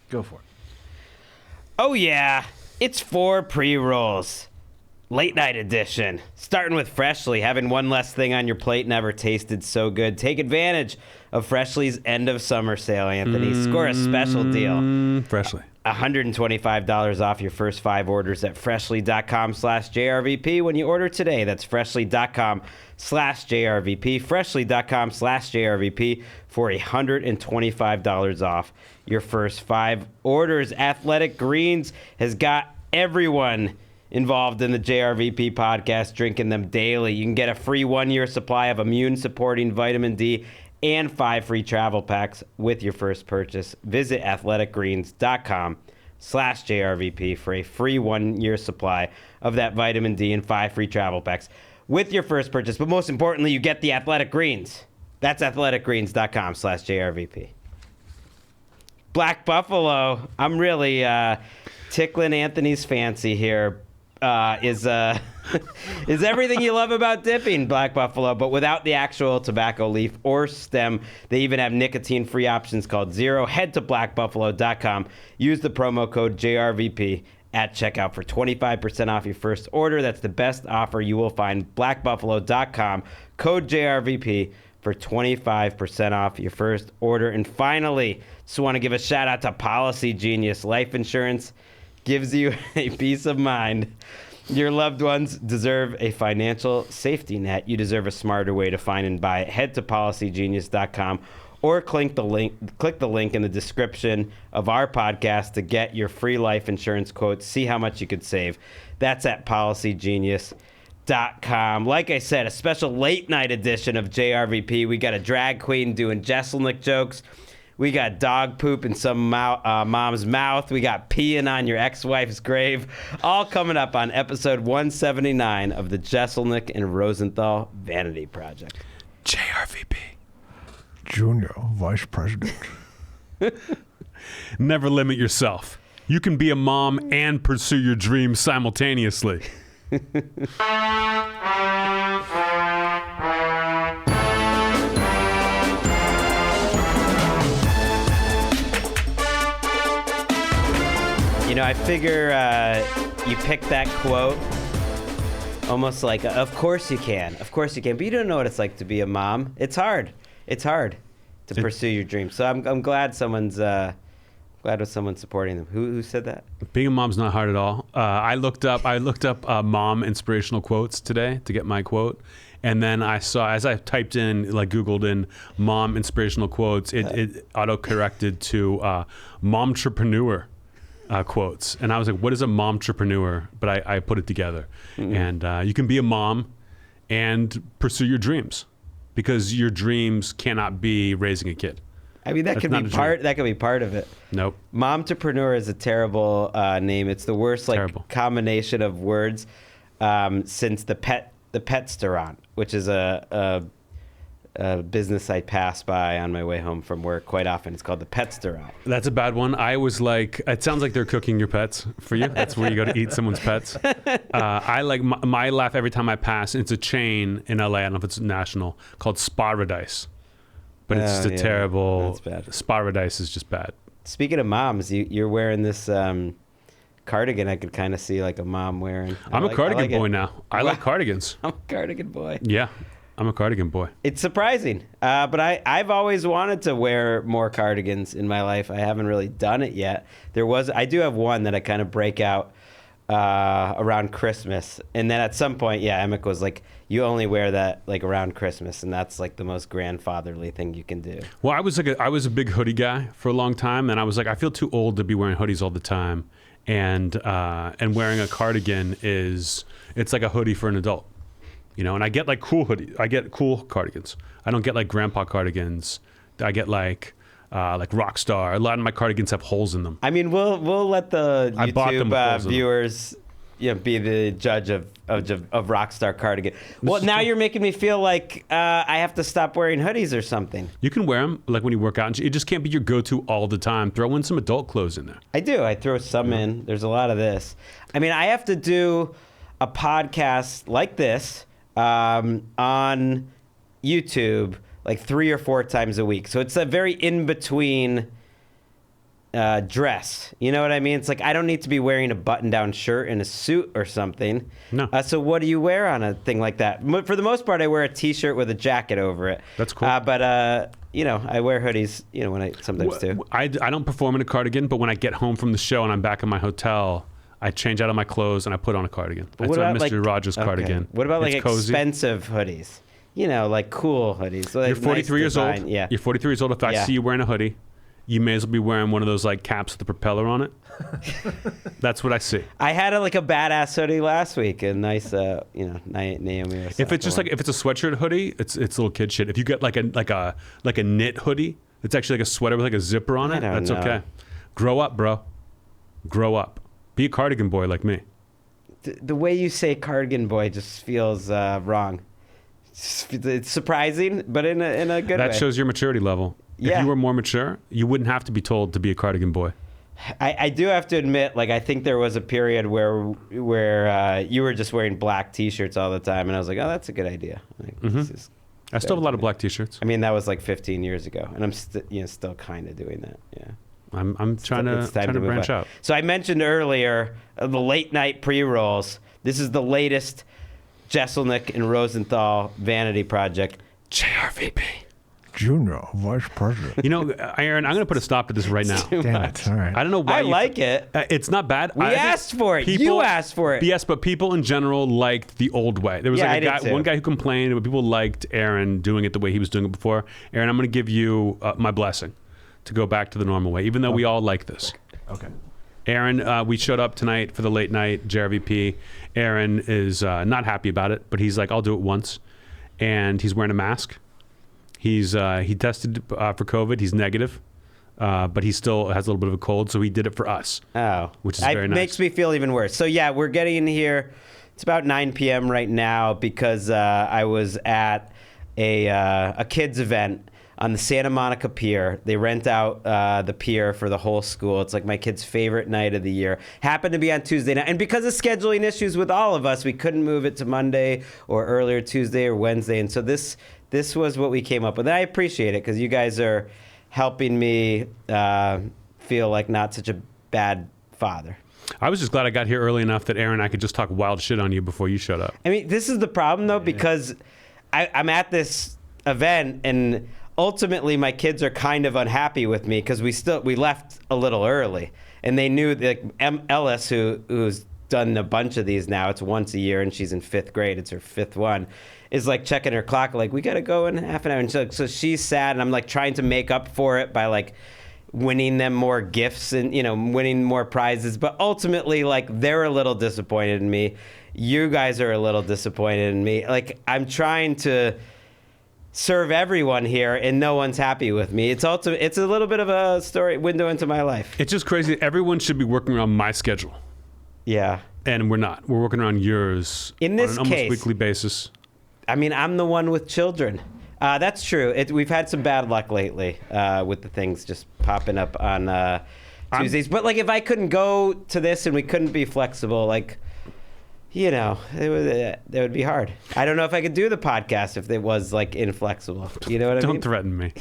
Go for it. Oh, yeah. It's 4 pre-rolls. Late night edition. Starting with Freshly. Having one less thing on your plate never tasted so good. Take advantage of Freshly's end of summer sale, Anthony. Score a special deal. Freshly. $125 off your first 5 orders at freshly.com/JRVP when you order today. That's freshly.com/JRVP. Freshly.com/JRVP for $125 off your first 5 orders. Athletic Greens has got everyone involved in the JRVP podcast drinking them daily. You can get a free 1-year supply of immune-supporting vitamin D and 5 free travel packs with your first purchase. Visit athleticgreens.com/JRVP for a free 1-year supply of that vitamin D and 5 free travel packs with your first purchase. But most importantly, you get the Athletic Greens. That's athleticgreens.com/JRVP. Black Buffalo. I'm really tickling Anthony's fancy here. Is everything you love about dipping, Black Buffalo, but without the actual tobacco leaf or stem. They even have nicotine-free options called Zero. Head to blackbuffalo.com. Use the promo code JRVP at checkout for 25% off your first order. That's the best offer you will find. blackbuffalo.com. Code JRVP for 25% off your first order. And finally, just want to give a shout out to Policy Genius. Life insurance gives you a peace of mind. Your loved ones deserve a financial safety net. You deserve a smarter way to find and buy it. Head to policygenius.com or click the link in the description of our podcast to get your free life insurance quotes. See how much you could save. That's at policygenius.com. Like I said, a special late night edition of JRVP. We got a drag queen doing Jeselnik jokes. We got dog poop in some mom's mouth. We got peeing on your ex-wife's grave. All coming up on episode 179 of the Jeselnik and Rosenthal Vanity Project. JRVP. Junior Vice President. Never limit yourself. You can be a mom and pursue your dreams simultaneously. You know, I figure you pick that quote almost like, of course you can. Of course you can. But you don't know what it's like to be a mom. It's hard. It's hard to pursue your dreams. So I'm glad someone's supporting them. Who said that? Being a mom's not hard at all. I looked up mom inspirational quotes today to get my quote. And then I saw, as I typed in, like Googled in mom inspirational quotes, it auto-corrected to momtrepreneur. Quotes, and I was like, what is a momtrepreneur? But I put it together. And you can be a mom and pursue your dreams, because your dreams cannot be raising a kid. I mean, that could be part of it. Nope. Momtrepreneur is a terrible name. It's the worst combination of words since the Petstaurant, which is a business I pass by on my way home from work quite often. It's called the Petstaurant. That's a bad one. I was like, it sounds like they're cooking your pets for you. That's where you go to eat someone's pets. I like my laugh every time I pass. It's a chain in LA. I don't know if it's national, called Sparadise. But it's just a terrible. That's bad. Sparadise is just bad. Speaking of moms, you're wearing this cardigan. I could kind of see like a mom wearing. I'm a cardigan boy now. I like cardigans. I'm a cardigan boy. Yeah. I'm a cardigan boy. It's surprising, but I've always wanted to wear more cardigans in my life. I haven't really done it yet. I do have one that I kind of break out around Christmas, and then at some point, Emick was like, "You only wear that like around Christmas, and that's like the most grandfatherly thing you can do." Well, I was a big hoodie guy for a long time, and I was like, I feel too old to be wearing hoodies all the time, and wearing a cardigan it's like a hoodie for an adult. You know, and I get like cool hoodies. I get cool cardigans. I don't get like grandpa cardigans. I get like Rockstar. A lot of my cardigans have holes in them. I mean, we'll let the YouTube viewers, be the judge of Rockstar cardigan. Well, now you're making me feel like I have to stop wearing hoodies or something. You can wear them like when you work out. And it just can't be your go-to all the time. Throw in some adult clothes in there. I do. I throw some in. There's a lot of this. I mean, I have to do a podcast like this on YouTube like 3 or 4 times a week. So it's a very in-between dress. You know what I mean? It's like I don't need to be wearing a button-down shirt and a suit or something. No. So what do you wear on a thing like that? For the most part, I wear a T-shirt with a jacket over it. That's cool. But I wear hoodies. when I sometimes do. I don't perform in a cardigan, but when I get home from the show and I'm back in my hotel, I change out of my clothes and I put on a cardigan. That's What a about, Mr. Rogers cardigan. What about It's cozy. expensive hoodies? Like cool hoodies. Like You're 43 years old. design. Yeah. You're 43 years old. If I Yeah. see you wearing a hoodie, you may as well be wearing one of those like caps with the propeller on it. That's what I see. I had a badass hoodie last week, a nice, Naomi. Osaka If it's just one. like if it's a sweatshirt hoodie, it's little kid shit. If you get like a knit hoodie, it's actually like a sweater with like a zipper on I it. don't That's know. okay. Grow up, bro. Grow up. Be a cardigan boy like me. The way you say cardigan boy just feels wrong. It's surprising, but in a good way. That shows your maturity level. If Yeah. you were more mature, you wouldn't have to be told to be a cardigan boy. I do have to admit, I think there was a period where you were just wearing black T-shirts all the time, and I was like, oh, that's a good idea. This is I still have a lot of black T-shirts. I mean, that was 15 years ago, and I'm still kind of doing that. Yeah. I'm trying It's time to move branch on. out. So I mentioned earlier the late night pre-rolls. This is the latest Jeselnik and Rosenthal Vanity project. JRVP. Junior Vice President. Aaron, I'm going to put a stop to this right now. Too Damn much. it. All right. I don't know why. I like it. It's not bad. We I think asked for it. You asked for it. Yes, but people in general liked the old way. There was Yeah, I a did guy, too. one guy who complained, but people liked Aaron doing it the way he was doing it before. Aaron, I'm going to give you my blessing to go back to the normal way, even though we all like this. Okay. Aaron, we showed up tonight for the late night JRVP. Aaron is not happy about it, but he's like, I'll do it once. And he's wearing a mask. He tested for COVID. He's negative, but he still has a little bit of a cold, so he did it for us. Oh, Which is very nice. Makes me feel even worse. So yeah, we're getting in here. It's about 9 p.m. right now because I was at a kids event on the Santa Monica Pier. They rent out the pier for the whole school. It's like my kid's favorite night of the year. Happened to be on Tuesday night. And because of scheduling issues with all of us, we couldn't move it to Monday or earlier Tuesday or Wednesday. And so this was what we came up with. And I appreciate it because you guys are helping me feel like not such a bad father. I was just glad I got here early enough that Aaron and I could just talk wild shit on you before you showed up. I mean, this is the problem, though, because I'm at this event and ultimately my kids are kind of unhappy with me because we left a little early, and they knew Ellis, who's done a bunch of these now, it's once a year, and she's in 5th grade, it's her 5th one, is checking her clock, we gotta go in half an hour, and so she's sad, and I'm trying to make up for it by winning them more gifts and winning more prizes, but ultimately they're a little disappointed in me. You guys are a little disappointed in me. I'm trying to serve everyone here, and no one's happy with me. It's a little bit of a window into my life. It's just crazy. Everyone should be working around my schedule, Yeah. and we're not. We're working around yours In this on an case- almost weekly basis. I mean, I'm the one with children. That's true. We've had some bad luck lately with the things just popping up on Tuesdays. But if I couldn't go to this and we couldn't be flexible, it would be hard. I don't know if I could do the podcast if it was inflexible. You know what I Don't mean? threaten me.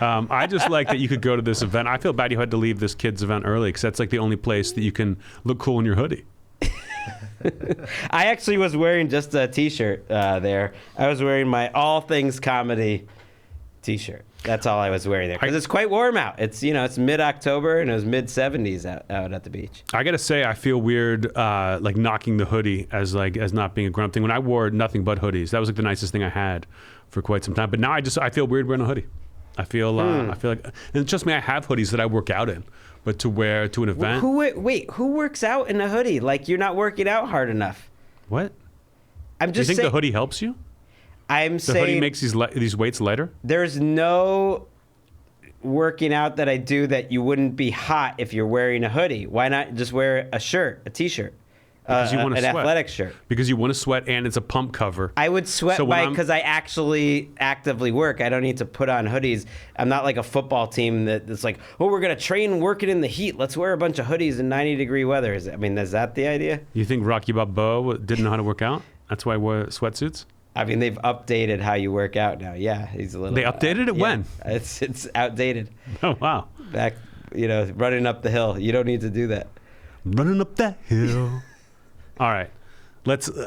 I just like that you could go to this event. I feel bad you had to leave this kid's event early because that's the only place that you can look cool in your hoodie. I actually was wearing just a T-shirt there. I was wearing my All Things Comedy T-shirt. That's all I was wearing there because it's quite warm out. It's it's mid-October and it was mid-70s out at the beach. I gotta say, I feel weird knocking the hoodie as not being a grown-up thing. When I wore nothing but hoodies, that was the nicest thing I had for quite some time. But now I feel weird wearing a hoodie. I feel like, and trust me, I have hoodies that I work out in, but to wear to an event. Who works out in a hoodie? You're not working out hard enough. What? I'm Do you just think saying. the hoodie helps you? I'm The saying hoodie makes these weights lighter? there's no working out that I do that you wouldn't be hot if you're wearing a hoodie. Why not just wear a shirt, a T-shirt, Because you want to an sweat. athletic shirt? Because you want to sweat and it's a pump cover. I would sweat So when because I actually actively work. I don't need to put on hoodies. I'm not like a football team that's we're going to train and work it in the heat. Let's wear a bunch of hoodies in 90-degree weather. Is that the idea? You think Rocky Balboa didn't know how to work out? That's why he wore sweatsuits? I mean, they've updated how you work out now. Yeah, he's a little. They updated it? yeah. When? It's outdated. Oh, wow. Back running up the hill. You don't need to do that. Running up that hill. All right.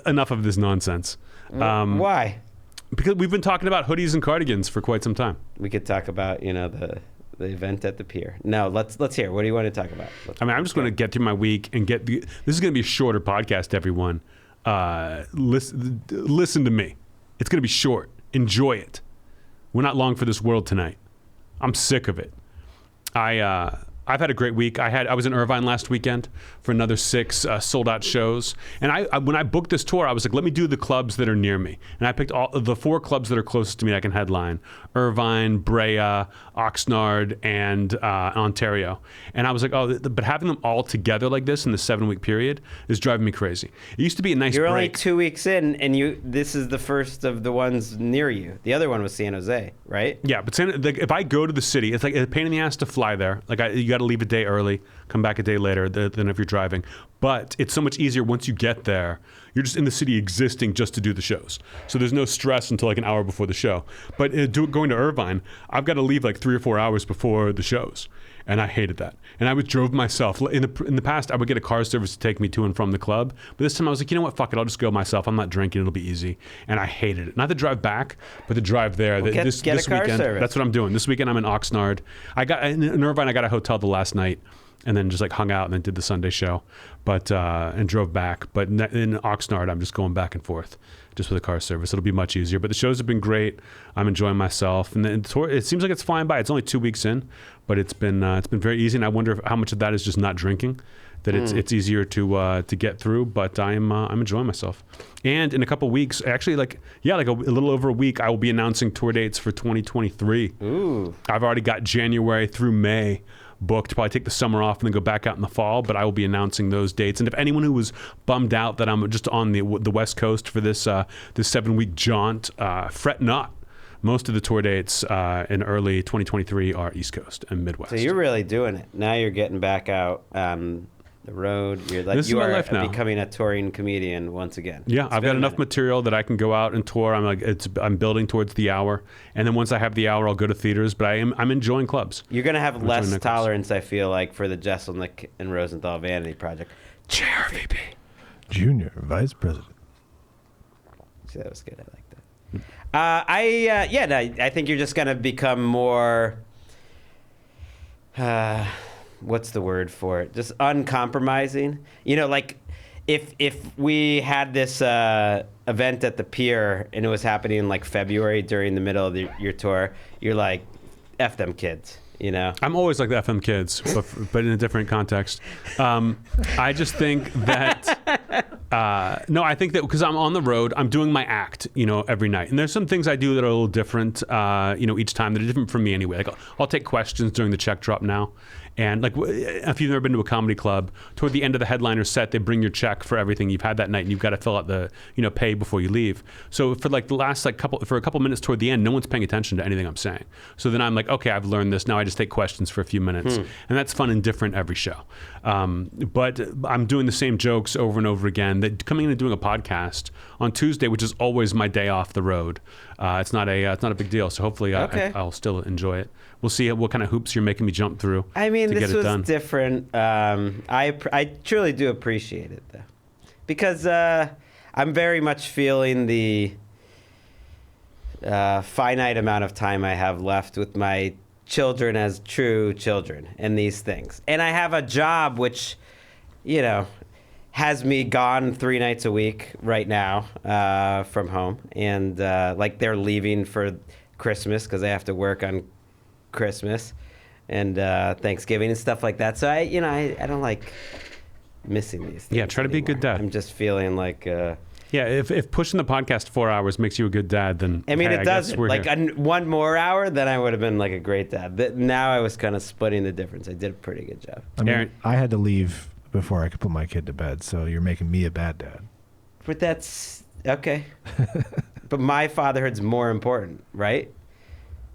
Enough of this nonsense. Why? Because we've been talking about hoodies and cardigans for quite some time. We could talk about, the event at the pier. No, let's hear. What do you want to talk about? I'm just going to get through my week and this is going to be a shorter podcast, everyone. Listen to me. It's going to be short. Enjoy it. We're not long for this world tonight. I'm sick of it. I've had a great week. I was in Irvine last weekend for another 6 sold out shows. And when I booked this tour, I was like, let me do the clubs that are near me. And I picked all the 4 clubs that are closest to me I can headline: Irvine, Brea, Oxnard, and Ontario. And I was like, but having them all together like this in the 7-week period is driving me crazy. It used to be a nice break. You're only 2 weeks in, and this is the first of the ones near you. The other one was San Jose, right? Yeah, but if I go to the city, it's like a pain in the ass to fly there. Like you got to leave a day early, come back a day later than if you're driving. But it's so much easier once you get there. You're just in the city existing just to do the shows. So there's no stress until like an hour before the show. But going to Irvine, I've got to leave like 3 or 4 hours before the shows. And I hated that. And I drove myself. In the past, I would get a car service to take me to and from the club. But this time I was like, you know what, fuck it, I'll just go myself. I'm not drinking, it'll be easy. And I hated it. Not the drive back, but the drive there. Well, this a car weekend, service. That's what I'm doing. This weekend I'm in Oxnard. In Irvine, I got a hotel the last night. And then just like hung out and then did the Sunday show, and drove back. But in Oxnard, I'm just going back and forth, just with a car service. It'll be much easier. But the shows have been great. I'm enjoying myself, and the tour, it seems like it's flying by. It's only 2 weeks in, but it's been very easy. And I wonder how much of that is just not drinking, that it's easier to get through. But I'm enjoying myself. And in a couple weeks, actually, a little over a week, I will be announcing tour dates for 2023. Ooh. I've already got January through May booked. Probably take the summer off and then go back out in the fall, but I will be announcing those dates. And if anyone who was bummed out that I'm just on the West Coast for this 7-week jaunt, fret not. Most of the tour dates in early 2023 are East Coast and Midwest. So you're really doing it. Now you're getting back out the road. You are becoming a touring comedian once again. Yeah, I've got enough material that I can go out and tour. I'm building towards the hour, and then once I have the hour, I'll go to theaters. But I'm enjoying clubs. You're gonna have less tolerance, I feel like, for the Jeselnik and Rosenthal Vanity project. JRVP, Junior Vice President. See, that was good. I like that. I think you're just gonna become more. What's the word for it? Just uncompromising. Like if we had this event at the pier and it was happening in like February during the middle of your tour, you're like, F them kids. I'm always like the FM kids, but in a different context. I just think that I think that because I'm on the road, I'm doing my act, every night. And there's some things I do that are a little different, each time that are different from me anyway. Like I'll take questions during the check drop now. And like, if you've never been to a comedy club, toward the end of the headliner set, they bring your check for everything you've had that night, and you've got to fill out the, pay before you leave. So for like the last a couple minutes toward the end, no one's paying attention to anything I'm saying. So then I'm like, okay, I've learned this. Now I just take questions for a few minutes, and that's fun and different every show. But I'm doing the same jokes over and over again. That coming in and doing a podcast on Tuesday, which is always my day off the road, it's not a big deal. So hopefully I'll still enjoy it. We'll see what kind of hoops you're making me jump through. I mean, this was different. I truly do appreciate it, though, because I'm very much feeling the finite amount of time I have left with my children as true children and these things. And I have a job which, has me gone 3 nights a week right now from home. And they're leaving for Christmas because they have to work on Christmas and Thanksgiving and stuff like that. So I don't like missing these things. Yeah, try to be a good dad. I'm just feeling like if pushing the podcast 4 hours makes you a good dad, then it doesn't. Like one more hour, then I would have been like a great dad. But now I was kind of splitting the difference. I did a pretty good job. Aaron, I had to leave before I could put my kid to bed, so you're making me a bad dad. But that's okay. But my fatherhood's more important, right?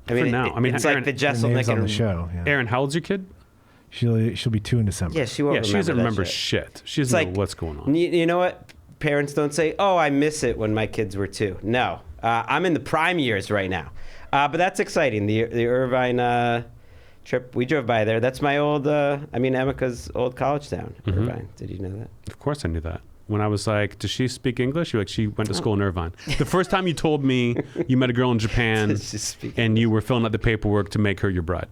It's Aaron, like the Jeselnik on the show. Yeah. Aaron, how old's your kid? She'll be 2 in December. Yeah, she won't. Yeah, she doesn't remember shit. She doesn't know what's going on. You know what? Parents don't say, "Oh, I miss it when my kids were 2." No, I'm in the prime years right now, but that's exciting. The Irvine trip. We drove by there. That's my old, Emika's old college town, Irvine. Did you know that? Of course I knew that. When I was like, does she speak English? You're like, she went to school in Irvine. The first time you told me you met a girl in Japan Does she speak and you were filling out the paperwork to make her your bride.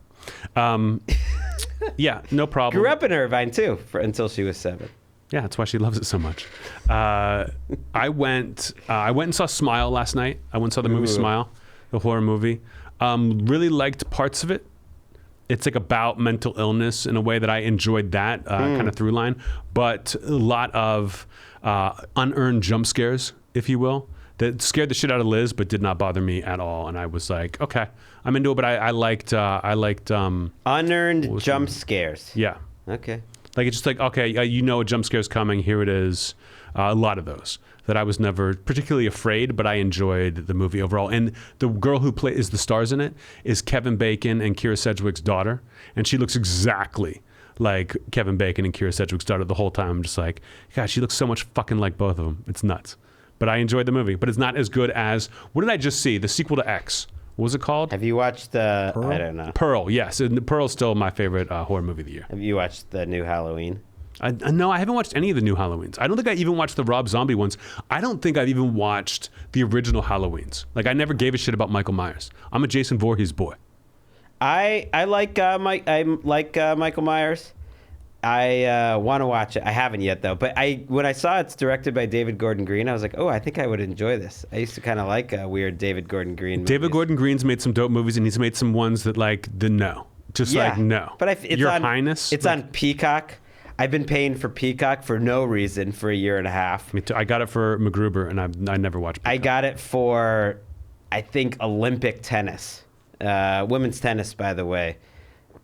Yeah, no problem. Grew up in Irvine, too, until she was 7. Yeah, that's why she loves it so much. I went and saw Smile last night. I went and saw the movie Smile, the horror movie. Really liked parts of it. It's like about mental illness in a way that I enjoyed that kind of through line, but a lot of unearned jump scares, if you will, that scared the shit out of Liz, but did not bother me at all. And I was like, okay, I'm into it. But I liked unearned jump scares. Yeah. Okay. Like it's just like, okay, a jump scare's coming. Here it is. A lot of those that I was never particularly afraid, but I enjoyed the movie overall. And the girl who is the stars in it is Kevin Bacon and Keira Sedgwick's daughter, and she looks exactly like Kevin Bacon and Keira Sedgwick's daughter the whole time. I'm just like, God, she looks so much fucking like both of them. It's nuts. But I enjoyed the movie. But it's not as good as, what did I just see? The sequel to X. What was it called? Have you watched I Pearl? don't know. Pearl, yes. And Pearl's still my favorite horror movie of the year. Have you watched the new Halloween? No, I haven't watched any of the new Halloweens. I don't think I even watched the Rob Zombie ones. I don't think I've even watched the original Halloweens. Like, I never gave a shit about Michael Myers. I'm a Jason Voorhees boy. I like Michael Myers. I want to watch it. I haven't yet though. But when I saw it's directed by David Gordon Green, I was like, oh, I think I would enjoy this. I used to kind of like weird David Gordon Green movies. David Gordon Green's made some dope movies, and he's made some ones that like no. But Your Highness. It's on Peacock. I've been paying for Peacock for no reason for a year and a half. Me too. I got it for MacGruber, and I never watched Peacock. I got it for, I think, Olympic tennis. Women's tennis, by the way,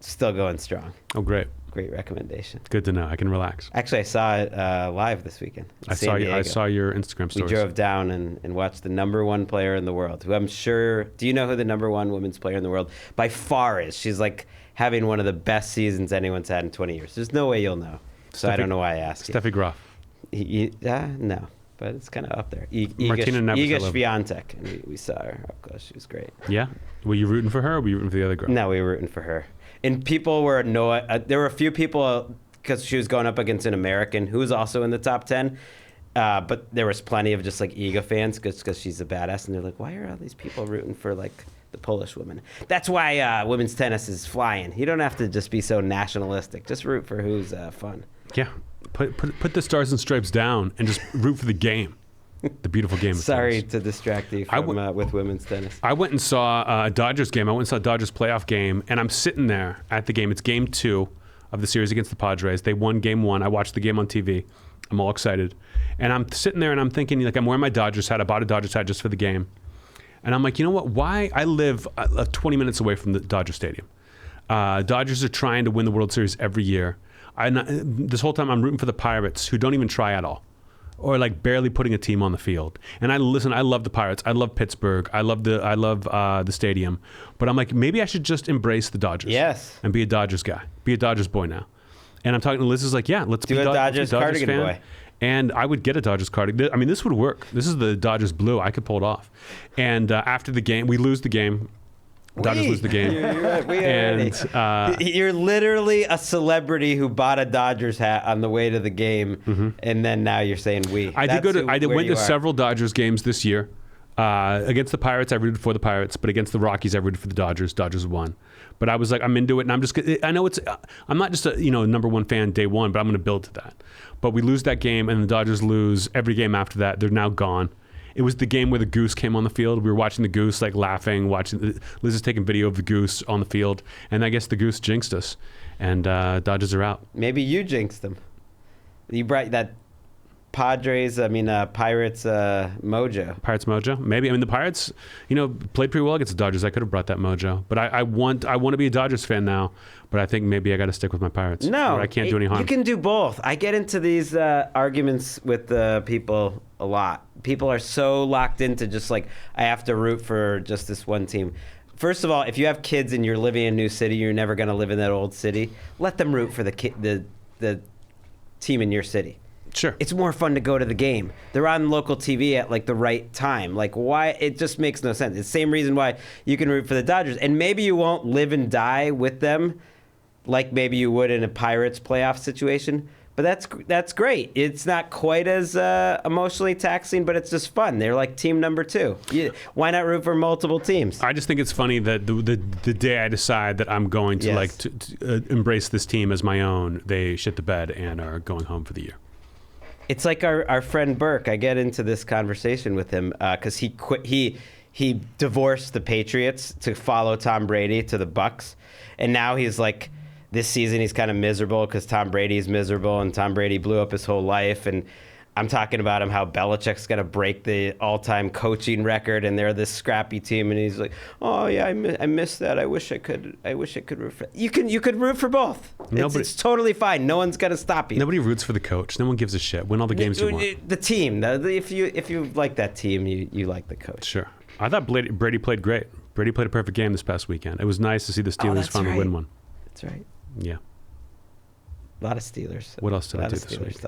still going strong. Oh, great. Great recommendation. Good to know. I can relax. Actually, I saw it live this weekend. I saw your Instagram stories. We drove down and watched the #1 player in the world, who I'm sure, do you know who the #1 women's player in the world by far is? She's like having one of the best seasons anyone's had in 20 years. There's no way you'll know. So I don't know why I asked you. Steffi Graf. No, but it's kind of up there. Martina Iga Navratilova. Swiatek, and we saw her up close. She was great. Yeah? Were you rooting for her, or were you rooting for the other girl? No, we were rooting for her. And people were there were a few people, because she was going up against an American who was also in the top 10. But there was plenty of just like Iga fans because she's a badass. And they're like, why are all these people rooting for like the Polish woman? That's why women's tennis is flying. You don't have to just be so nationalistic. Just root for who's fun. Yeah. Put the stars and stripes down and just root for the game. The beautiful game of Sorry tennis. to distract you from with women's tennis. I went and saw a Dodgers game. I went and saw a Dodgers playoff game, and I'm sitting there at the game. It's game 2 of the series against the Padres. They won game 1. I watched the game on TV. I'm all excited. And I'm sitting there and I'm thinking, like, I'm wearing my Dodgers hat. I bought a Dodgers hat just for the game. And I'm like, you know what? Why? I live 20 minutes away from the Dodger Stadium. Dodgers are trying to win the World Series every year. This whole time I'm rooting for the Pirates, who don't even try at all, or like barely putting a team on the field. And I love the Pirates. I love Pittsburgh. I love the stadium. But I'm like, maybe I should just embrace the Dodgers. Yes. And be a Dodgers guy. Be a Dodgers boy now. And I'm talking to Liz. Is like, yeah, let's Do be a Dodgers cardigan fan. boy. And I would get a Dodgers cardigan. I mean, this would work. This is the Dodgers blue. I could pull it off. And after the game, we lose the game. Dodgers lose the game. You're literally a celebrity who bought a Dodgers hat on the way to the game, and then now you're saying we. I went to several Dodgers games this year. Against the Pirates, I rooted for the Pirates, but against the Rockies, I rooted for the Dodgers. Dodgers won. But I was like, I'm into it, and I know I'm not just a #1 fan day one, but I'm going to build to that. But we lose that game, and the Dodgers lose every game after that. They're now gone. It was the game where the goose came on the field. We were watching the goose, like laughing, Liz is taking video of the goose on the field, and I guess the goose jinxed us, and Dodgers are out. Maybe you jinxed them. You brought that Pirates mojo. Pirates mojo, maybe. I mean, the Pirates, played pretty well against the Dodgers. I could have brought that mojo, but I want to be a Dodgers fan now. But I think maybe I got to stick with my Pirates. No, I can't do any harm. You can do both. I get into these arguments with people a lot. People are so locked into just like, I have to root for just this one team. First of all, if you have kids and you're living in a new city, you're never going to live in that old city. Let them root for the team in your city. Sure. It's more fun to go to the game. They're on local TV at like the right time. Like why? It just makes no sense. It's the same reason why you can root for the Dodgers. And maybe you won't live and die with them like maybe you would in a Pirates playoff situation. But that's great. It's not quite as emotionally taxing, but it's just fun. They're like team number 2. Why not root for multiple teams? I just think it's funny that the day I decide that I'm going to Yes. to embrace this team as my own, they shit the bed and are going home for the year. It's like our friend Burke. I get into this conversation with him because he quit. He divorced the Patriots to follow Tom Brady to the Bucks, and now he's like, this season he's kind of miserable because Tom Brady's miserable, and Tom Brady blew up his whole life. And I'm talking about him how Belichick's going to break the all-time coaching record, and they're this scrappy team. And he's like, "Oh yeah, I miss that. I wish I could root for." You could root for both. It's totally fine. No one's going to stop you. Nobody roots for the coach. No one gives a shit. Win all the games you want. The team. If you like that team, you like the coach. Sure. I thought Brady played great. Brady played a perfect game this past weekend. It was nice to see the Steelers finally win one. That's right. Yeah. A lot of Steelers. What else did I do this week?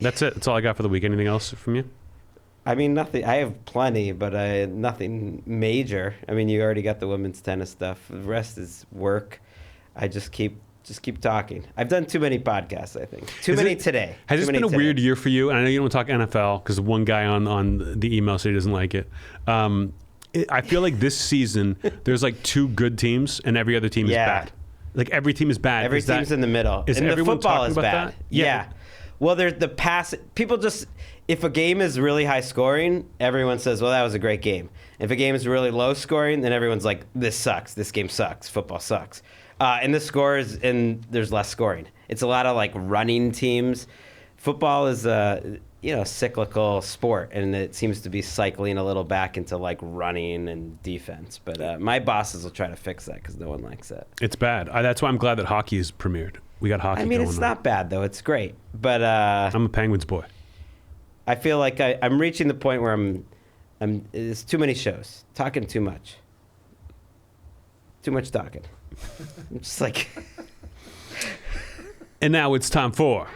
That's it. That's all I got for the week. Anything else from you? I mean, nothing. I have plenty, but nothing major. I mean, you already got the women's tennis stuff. The rest is work. I just keep talking. I've done too many podcasts, I think. Too many today. Has this been a weird year for you? And I know you don't talk NFL because one guy on the email said he doesn't like it. I feel like this season there's like 2 good teams and every other team is bad. Like every team is bad. Every team's in the middle. Is and the everyone football talking is about bad. that? Yeah. Well, there's the pass. People just, if a game is really high scoring, everyone says, well, that was a great game. If a game is really low scoring, then everyone's like, this sucks. This game sucks. Football sucks. And the scores, and there's less scoring. It's a lot of like running teams. Football is cyclical sport, and it seems to be cycling a little back into like running and defense. But my bosses will try to fix that because no one likes that. It's bad. That's why I'm glad that hockey is premiered. We got hockey. I mean, going it's on. not bad though. It's great, but I'm a Penguins boy. I feel like I'm reaching the point where I'm. It's too many shows, talking too much. Too much talking. I'm just like. And now it's time for.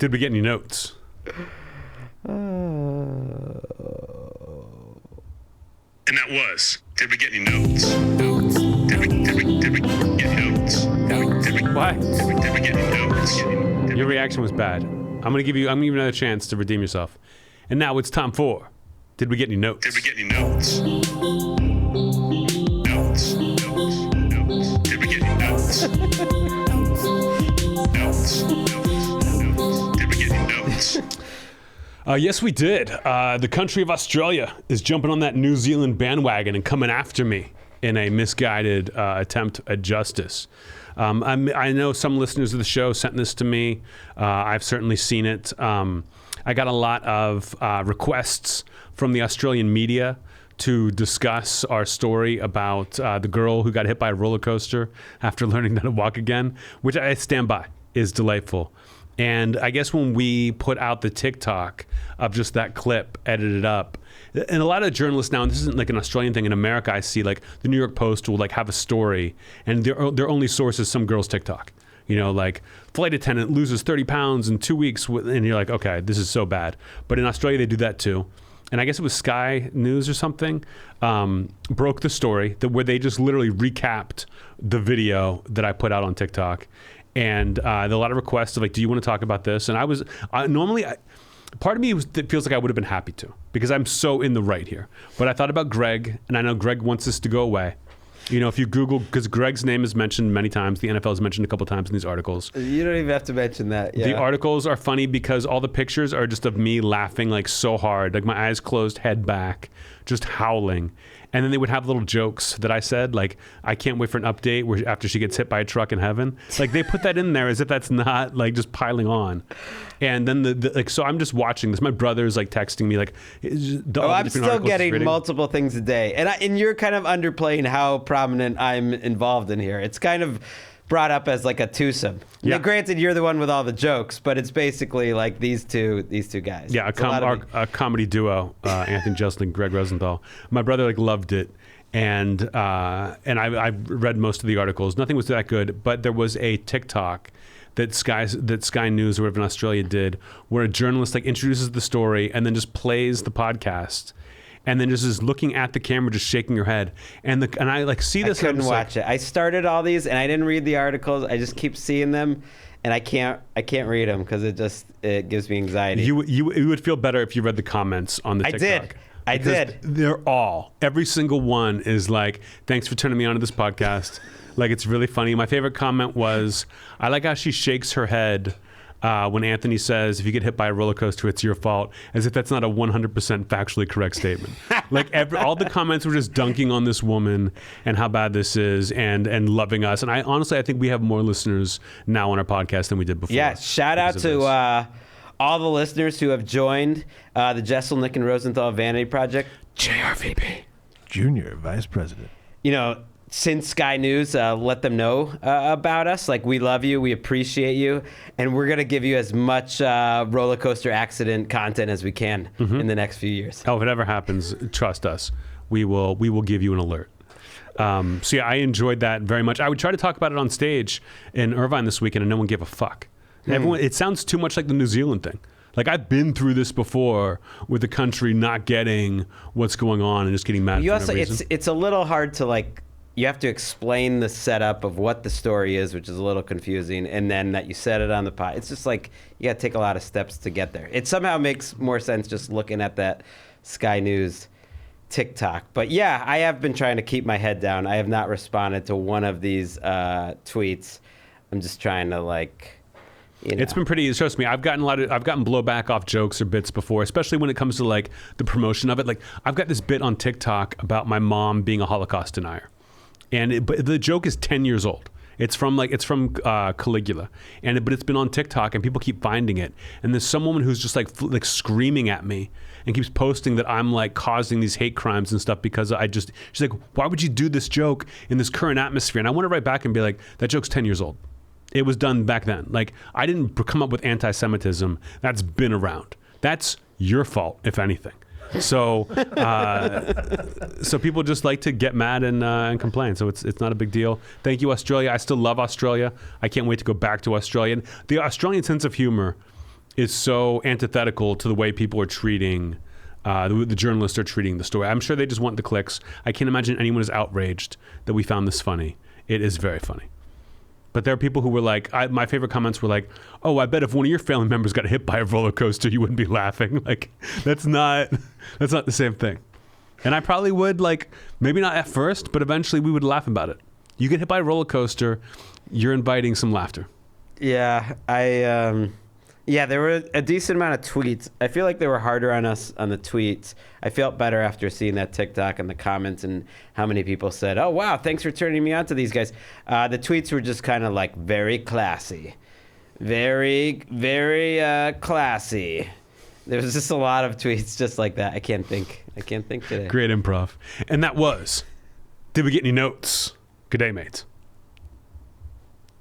Did we get any notes? And that was, did we get any notes? Did we get notes? Why? Did we get any notes? Your reaction was bad. I'm gonna give you another chance to redeem yourself. And now it's time for. Did we get any notes? Did we get any notes? Notes. Did we get any notes? Notes. Did we get any notes? Yes, we did. The country of Australia is jumping on that New Zealand bandwagon and coming after me in a misguided attempt at justice. I know some listeners of the show sent this to me. I've certainly seen it. I got a lot of requests from the Australian media to discuss our story about the girl who got hit by a roller coaster after learning how to walk again, which I stand by is delightful. And I guess when we put out the TikTok of just that clip edited up, and a lot of journalists now, and this isn't like an Australian thing, in America I see like the New York Post will like have a story and their only source is some girl's TikTok. You know, like flight attendant loses 30 pounds in 2 weeks, and you're like, okay, this is so bad. But in Australia they do that too. And I guess it was Sky News or something, broke the story where they just literally recapped the video that I put out on TikTok. And there are a lot of requests of like, do you want to talk about this? And part of me feels like I would have been happy to, because I'm so in the right here. But I thought about Gregg, and I know Gregg wants this to go away. You know, if you Google, because Gregg's name is mentioned many times, the NFL is mentioned a couple times in these articles. You don't even have to mention that. Yeah. The articles are funny because all the pictures are just of me laughing like so hard, like my eyes closed, head back, just howling. And then they would have little jokes that I said, like, I can't wait for an update where after she gets hit by a truck in heaven. Like, they put that in there as if that's not, like, just piling on. And then, so I'm just watching this. My brother's, like, texting me, like, I'm still getting multiple things a day. And you're kind of underplaying how prominent I'm involved in here. It's kind of brought up as, like, a twosome. Yeah. Now, granted, you're the one with all the jokes, but it's basicly, like, these two guys. Yeah, a comedy duo, Anthony Jeselnik, Gregg Rosenthal. My brother like loved it, and I read most of the articles. Nothing was that good, but there was a TikTok that Sky News or whatever in Australia did, where a journalist like introduces the story and then just plays the podcast, and then just is looking at the camera, just shaking her head, and I like see this. I couldn't watch it. I started all these and I didn't read the articles. I just keep seeing them, and I can't read them because it gives me anxiety. You would feel better if you read the comments on the TikTok. I did. Every single one is like, thanks for turning me on to this podcast. Like, it's really funny. My favorite comment was, I like how she shakes her head when Anthony says, if you get hit by a roller coaster, it's your fault, as if that's not a 100% factually correct statement. Like, all the comments were just dunking on this woman and how bad this is and loving us. And I think we have more listeners now on our podcast than we did before. Yeah, shout out to all the listeners who have joined the Jeselnik and Rosenthal Vanity Project. JRVP. Junior Vice President. You know, since Sky News, let them know about us. Like, we love you, we appreciate you, and we're gonna give you as much roller coaster accident content as we can in the next few years. Oh, if it ever happens, trust us, we will give you an alert. So yeah, I enjoyed that very much. I would try to talk about it on stage in Irvine this weekend, and no one gave a fuck. Everyone, it sounds too much like the New Zealand thing. Like, I've been through this before with the country not getting what's going on and just getting mad. It's a little hard to, like, you have to explain the setup of what the story is, which is a little confusing, and then that you said it on the pod. It's just like you got to take a lot of steps to get there. It somehow makes more sense just looking at that Sky News TikTok. But yeah, I have been trying to keep my head down. I have not responded to one of these tweets. I'm just trying to, like, you know. It's been pretty. Trust me, I've gotten blowback off jokes or bits before, especially when it comes to like the promotion of it. Like, I've got this bit on TikTok about my mom being a Holocaust denier, but the joke is 10 years old. It's from Caligula, but it's been on TikTok and people keep finding it. And there's some woman who's just like screaming at me and keeps posting that I'm like causing these hate crimes and stuff because she's like, why would you do this joke in this current atmosphere? And I want to write back and be like, that joke's 10 years old. It was done back then. Like, I didn't come up with anti-Semitism. That's been around. That's your fault, if anything. So, so people just like to get mad and complain. So it's not a big deal. Thank you, Australia. I still love Australia. I can't wait to go back to Australia. And the Australian sense of humor is so antithetical to the way people are treating, the journalists are treating the story. I'm sure they just want the clicks. I can't imagine anyone is outraged that we found this funny. It is very funny. But there are people who were like, my favorite comments were like, oh, I bet if one of your family members got hit by a roller coaster, you wouldn't be laughing. Like, that's not the same thing. And I probably would, like, maybe not at first, but eventually we would laugh about it. You get hit by a roller coaster, you're inviting some laughter. Yeah, there were a decent amount of tweets. I feel like they were harder on us on the tweets. I felt better after seeing that TikTok and the comments and how many people said, oh, wow, thanks for turning me on to these guys. The tweets were just kind of like very classy. Very, very classy. There was just a lot of tweets just like that. I can't think today. Great improv. And that was, did we get any notes? Good day, mates.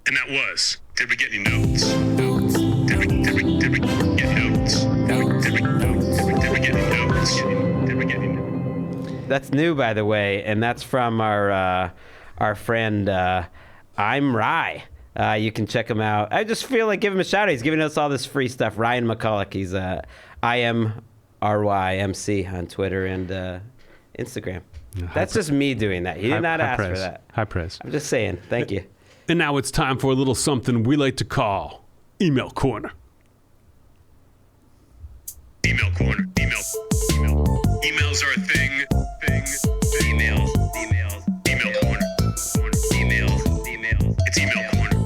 And that was, did we get any notes? Did we get notes? Did we get any notes? That's new, by the way, and that's from our friend I'm Rye. You can check him out. I just feel like give him a shout out. He's giving us all this free stuff. Ryan McCulloch. He's IMRYMC on Twitter and Instagram. That's just me doing that. He did not ask for that. High praise. I'm just saying. Thank you. And now it's time for a little something we like to call Email Corner. Email corner. Emails are a thing. Email corner. Email. It's email corner.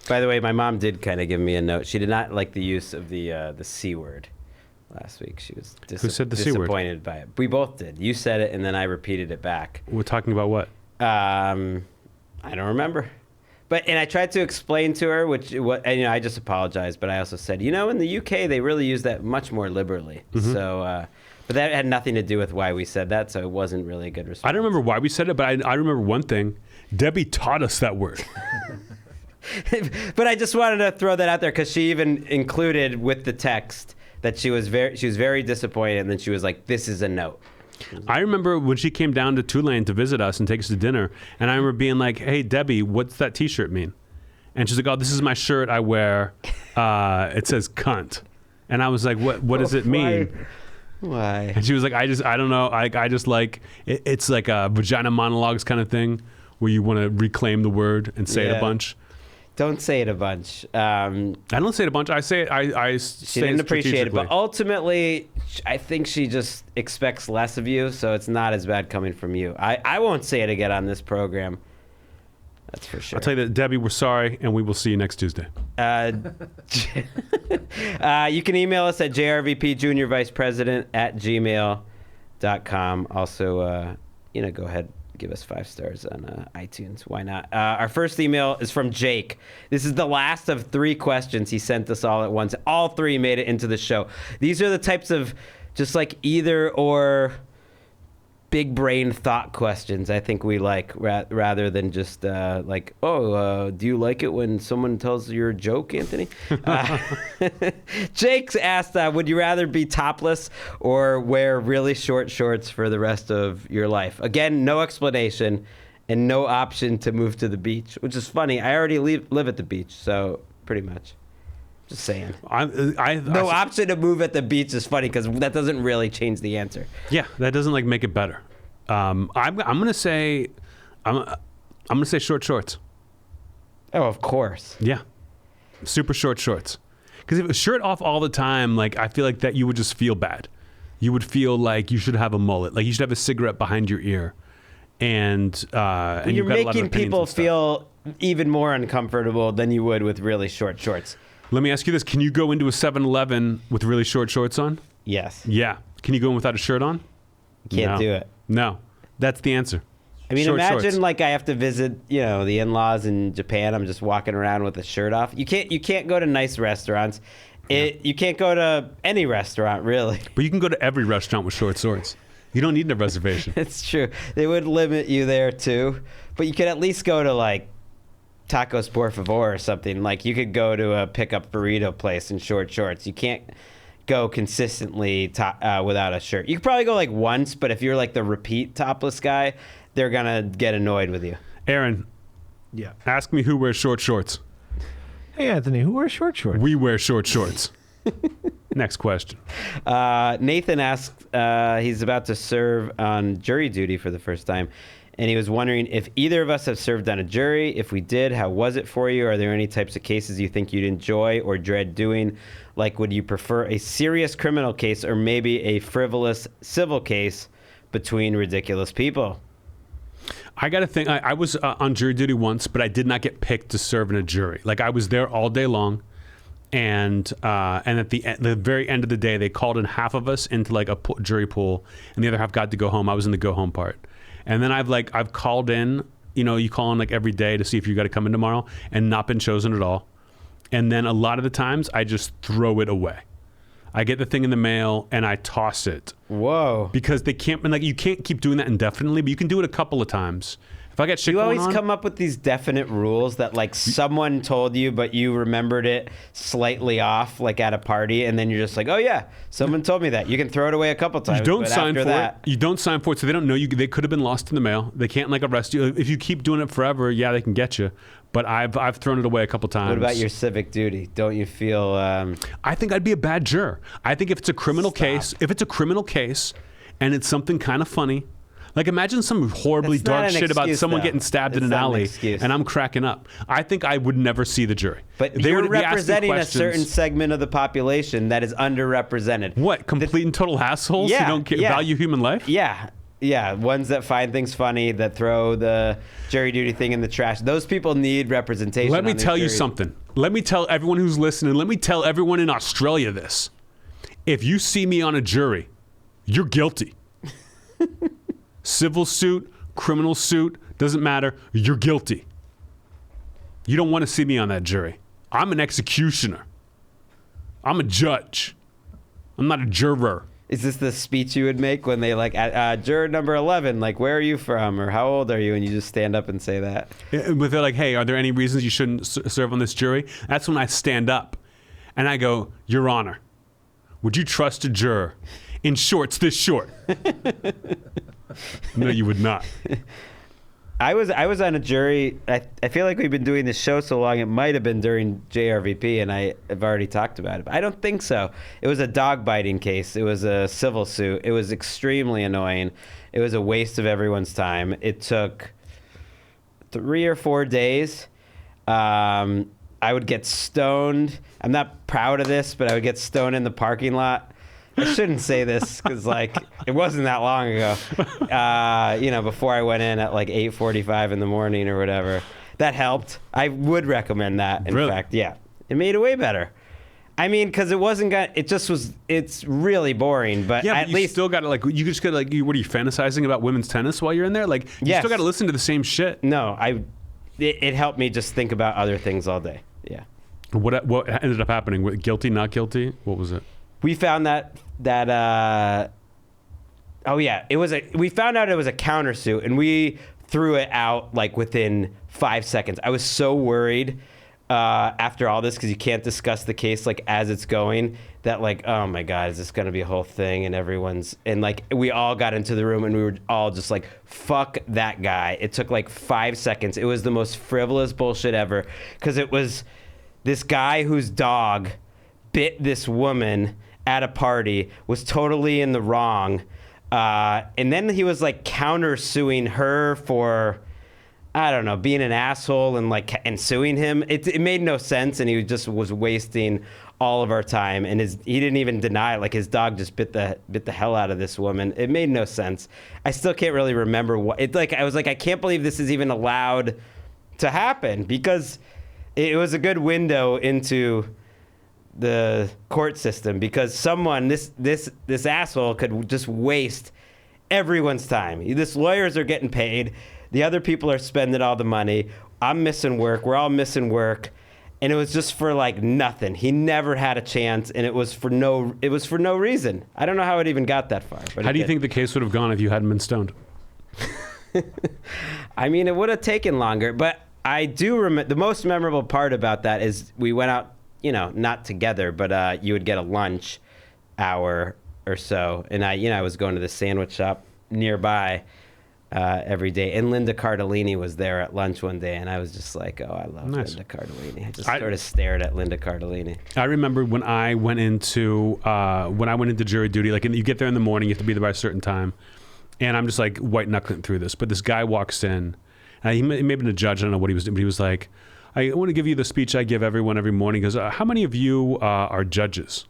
By the way, my mom did kind of give me a note. She did not like the use of the C word last week. She was Who said the C word? Disappointed by it. We both did. You said it, and then I repeated it back. We're talking about what? I don't remember. And I tried to explain to her, I just apologized, but I also said, in the UK, they really use that much more liberally. Mm-hmm. So, but that had nothing to do with why we said that, so it wasn't really a good response. I don't remember why we said it, but I remember one thing. Debbie taught us that word. But I just wanted to throw that out there because she even included with the text that she was very disappointed, and then she was like, this is a note. I remember when she came down to Tulane to visit us and take us to dinner, and I remember being like, hey, Debbie, what's that T-shirt mean? And she's like, oh, this is my shirt I wear. It says cunt. And I was like, what does it mean? Why? And she was like, I don't know. I just like, it's like a vagina monologues kind of thing where you want to reclaim the word and say it a bunch. Don't say it a bunch. I don't say it a bunch. I say it. I She didn't appreciate it, but ultimately, I think she just expects less of you, so it's not as bad coming from you. I won't say it again on this program. That's for sure. I'll tell you that, Debbie, we're sorry, and we will see you next Tuesday. You can email us at jrvpjuniorvicepresident@gmail.com. Also, go ahead. Give us 5 stars on iTunes. Why not? Our first email is from Jake. This is the last of 3 questions he sent us all at once. All 3 made it into the show. These are the types of just like either or big brain thought questions I think we like rather than just do you like it when someone tells you a joke, Anthony? Jake's asked, would you rather be topless or wear really short shorts for the rest of your life? Again, no explanation and no option to move to the beach, which is funny. I already live at the beach, so pretty much. Just saying. No option to move at the beach is funny because that doesn't really change the answer. Yeah, that doesn't like make it better. I'm gonna say short shorts. Oh, of course. Yeah, super short shorts. Because if it was shirt off all the time, like I feel like that you would just feel bad. You would feel like you should have a mullet, like you should have a cigarette behind your ear, and you're making people feel even more uncomfortable than you would with really short shorts. Let me ask you this. Can you go into a 7-Eleven with really short shorts on? Yes. Yeah. Can you go in without a shirt on? Can't do it. No. That's the answer. I mean, short imagine shorts. like I have to visit, the in-laws in Japan. I'm just walking around with a shirt off. You can't go to nice restaurants. You can't go to any restaurant, really. But you can go to every restaurant with short shorts. You don't need a reservation. It's true. They would limit you there, too. But you could at least go to, like, Tacos Por Favor or something. Like, you could go to a pickup burrito place in short shorts. You can't go consistently without a shirt. You could probably go, like, once, but if you're, like, the repeat topless guy, they're going to get annoyed with you. Aaron. Yeah. Ask me who wears short shorts. Hey, Anthony, who wears short shorts? We wear short shorts. Next question. Nathan asked, he's about to serve on jury duty for the first time, and he was wondering if either of us have served on a jury. If we did, how was it for you? Are there any types of cases you think you'd enjoy or dread doing? Like, would you prefer a serious criminal case or maybe a frivolous civil case between ridiculous people? I got to think. I was on jury duty once, but I did not get picked to serve in a jury. Like, I was there all day long. And at the very end of the day, they called in half of us into like a jury pool, and the other half got to go home. I was in the go home part. And then I've called in, you call in like every day to see if you got to come in tomorrow, and not been chosen at all. And then a lot of the times I just throw it away. I get the thing in the mail and I toss it. Whoa. Because they can't, like, you can't keep doing that indefinitely, but you can do it a couple of times. If I got shit you going always on, come up with these definite rules that like someone told you, but you remembered it slightly off, like at a party, and then you're just like, oh yeah, someone told me that. You can throw it away a couple times. You don't but sign after for that, it. You don't sign for it, so they don't know you. They could have been lost in the mail. They can't like arrest you if you keep doing it forever. Yeah, they can get you. But I've thrown it away a couple times. What about your civic duty? Don't you feel? I think I'd be a bad juror. I think if it's a criminal case, and it's something kind of funny. Like, imagine some horribly That's not dark an shit about excuse, someone though. getting stabbed in It's an not an alley, excuse. and I'm cracking up. I think I would never see the jury. But They you're would be asking representing a questions. certain segment of the population that is underrepresented. What, complete and total assholes Yeah, who don't yeah. value human life? Yeah, ones that find things funny, that throw the jury duty thing in the trash. Those people need representation. Let me on these tell you juries. something. Let me tell everyone who's listening, let me tell everyone in Australia this. If you see me on a jury, you're guilty. Civil suit, criminal suit, doesn't matter. You're guilty. You don't want to see me on that jury. I'm an executioner. I'm a judge. I'm not a juror. Is this the speech you would make when they like, juror number 11, like, where are you from or how old are you? And you just stand up and say that. But they're like, hey, are there any reasons you shouldn't serve on this jury? That's when I stand up and I go, Your Honor, would you trust a juror in shorts this short? No, you would not. I was on a jury. I feel like we've been doing this show so long, it might have been during JRVP, and I have already talked about it. But I don't think so. It was a dog biting case. It was a civil suit. It was extremely annoying. It was a waste of everyone's time. It took 3 or 4 days. I would get stoned. I'm not proud of this, but I would get stoned in the parking lot. I shouldn't say this because, like, it wasn't that long ago. Before I went in at like 8:45 in the morning or whatever. That helped. I would recommend that. In fact, yeah, it made it way better. I mean, because it's really boring. But yeah, at but you least still got to you just got to what are you fantasizing about women's tennis while you're in there? Like, you Yes. still got to listen to the same shit. no, it helped me just think about other things all day. Yeah. What ended up happening? Guilty, not guilty? What was it? We found we found out it was a countersuit, and we threw it out like within 5 seconds. I was so worried after all this, because you can't discuss the case like as it's going, that like, oh my God, is this going to be a whole thing? And like we all got into the room and we were all just like, fuck that guy. It took like 5 seconds. It was the most frivolous bullshit ever, because it was this guy whose dog bit this woman at a party, was totally in the wrong, and then he was like countersuing her for, I don't know, being an asshole and suing him. It made no sense, and he just was wasting all of our time. And he didn't even deny it. Like, his dog just bit the hell out of this woman. It made no sense. I still can't really remember what it like. I was like, I can't believe this is even allowed to happen, because it was a good window into the court system, because someone, this asshole, could just waste everyone's time. This lawyers are getting paid, the other people are spending all the money, I'm missing work, we're all missing work, and it was just for like nothing. He never had a chance, and it was for no reason. I don't know how it even got that far. But How do you think the case would have gone if you hadn't been stoned? I mean, it would have taken longer, but I do remember the most memorable part about that is we went out, not together, but you would get a lunch hour or so, and I was going to the sandwich shop nearby every day, and Linda Cardellini was there at lunch one day, and I was just like, oh, I love Nice. Linda Cardellini. I just sort of stared at Linda Cardellini. I remember when I went into jury duty, like you get there in the morning, you have to be there by a certain time, and I'm just like white knuckling through this, but this guy walks in, and he may have been a judge, I don't know what he was doing, but he was like, I want to give you the speech I give everyone every morning. He goes, how many of you are judges?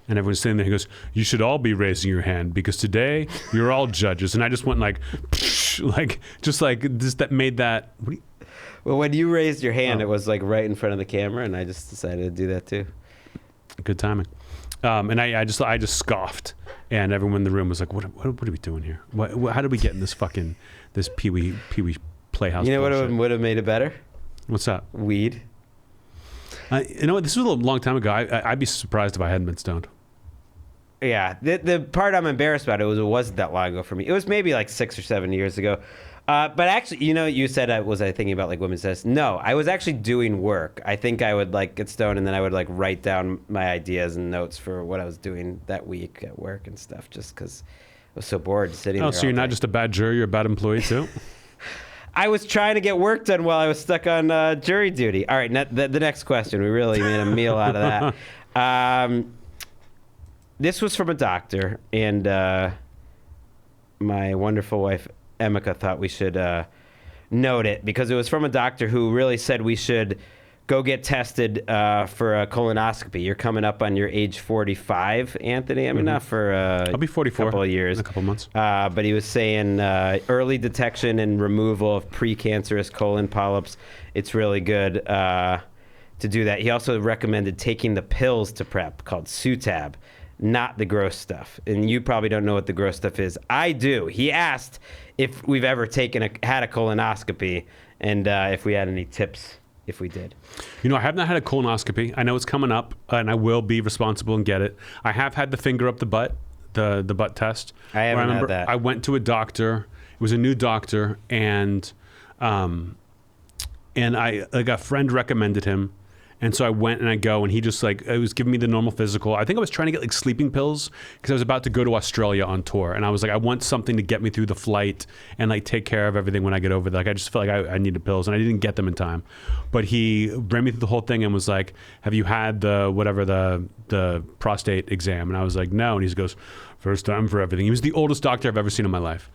And everyone's sitting there. He goes, you should all be raising your hand, because today you're all judges. And I just went like, that made that. Well, when you raised your hand, it was like right in front of the camera, and I just decided to do that too. Good timing. And I just scoffed, and everyone in the room was like, what are we doing here? How did we get in this Pee Wee Playhouse? You know bullshit? what would have made it better? What's that? Weed. You know what? This was a long time ago. I'd be surprised if I hadn't been stoned. Yeah, the part I'm embarrassed about it wasn't that long ago for me. It was maybe like 6 or 7 years ago. But actually, you said I thinking about like women's tennis. No, I was actually doing work. I think I would like get stoned, and then I would like write down my ideas and notes for what I was doing that week at work and stuff, just because I was so bored sitting there. Oh, so you're not just a bad juror, you're a bad employee too? I was trying to get work done while I was stuck on jury duty. All right, the next question. We really made a meal out of that. This was from a doctor, and my wonderful wife, Emika, thought we should note it, because it was from a doctor who really said we should go get tested for a colonoscopy. You're coming up on your age 45, Anthony. I mean, not for I'll be 44 couple of years. in a couple months. But he was saying early detection and removal of precancerous colon polyps. It's really good to do that. He also recommended taking the pills to prep called Sutab, not the gross stuff. And you probably don't know what the gross stuff is. I do. He asked if we've ever had a colonoscopy, and if we had any tips if we did. You know, I have not had a colonoscopy. I know it's coming up, and I will be responsible and get it. I have had the finger up the butt, the butt test. I haven't had that. I went to a doctor. It was a new doctor, and a friend recommended him, And so I went and I go, and he just like, it was giving me the normal physical. I think I was trying to get like sleeping pills because I was about to go to Australia on tour. And I was like, I want something to get me through the flight and like take care of everything when I get over there. Like I just felt like I needed pills, and I didn't get them in time. But he ran me through the whole thing and was like, have you had the prostate exam? And I was like, no. And he goes, first time for everything. He was the oldest doctor I've ever seen in my life,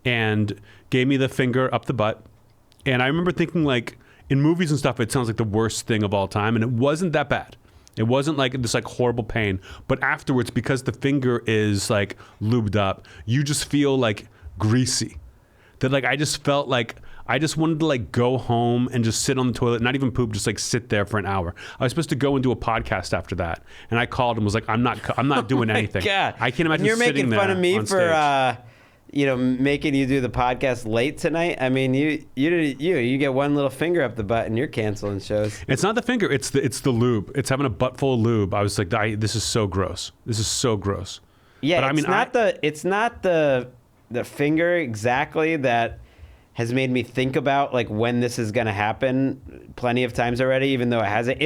and gave me the finger up the butt. And I remember thinking, like, in movies and stuff, it sounds like the worst thing of all time, and it wasn't that bad. It wasn't like this like horrible pain, but afterwards, because the finger is like lubed up, you just feel like greasy. That like I just felt like I just wanted to like go home and just sit on the toilet, not even poop, just like sit there for an hour. I was supposed to go and do a podcast after that, and I called and was like, I'm not doing anything. God. I can't imagine. You're sitting making fun there of me on for stage. making you do the podcast late tonight. I mean, you get one little finger up the butt and you're canceling shows. It's not the finger. It's the lube. It's having a butt full of lube. I was like, this is so gross. This is so gross. Yeah, but it's not the finger exactly that has made me think about like when this is gonna happen plenty of times already, even though it hasn't.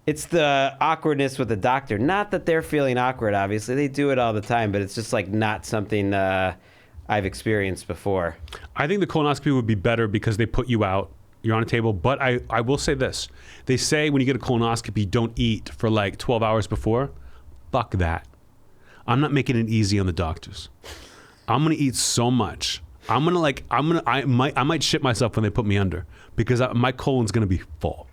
It's the awkwardness with the doctor. Not that they're feeling awkward, obviously. They do it all the time, but it's just like not something I've experienced before. I think the colonoscopy would be better because they put you out. You're on a table. But I will say this. They say when you get a colonoscopy, don't eat for like 12 hours before. Fuck that. I'm not making it easy on the doctors. I'm going to eat so much. I might shit myself when they put me under because my colon's going to be full.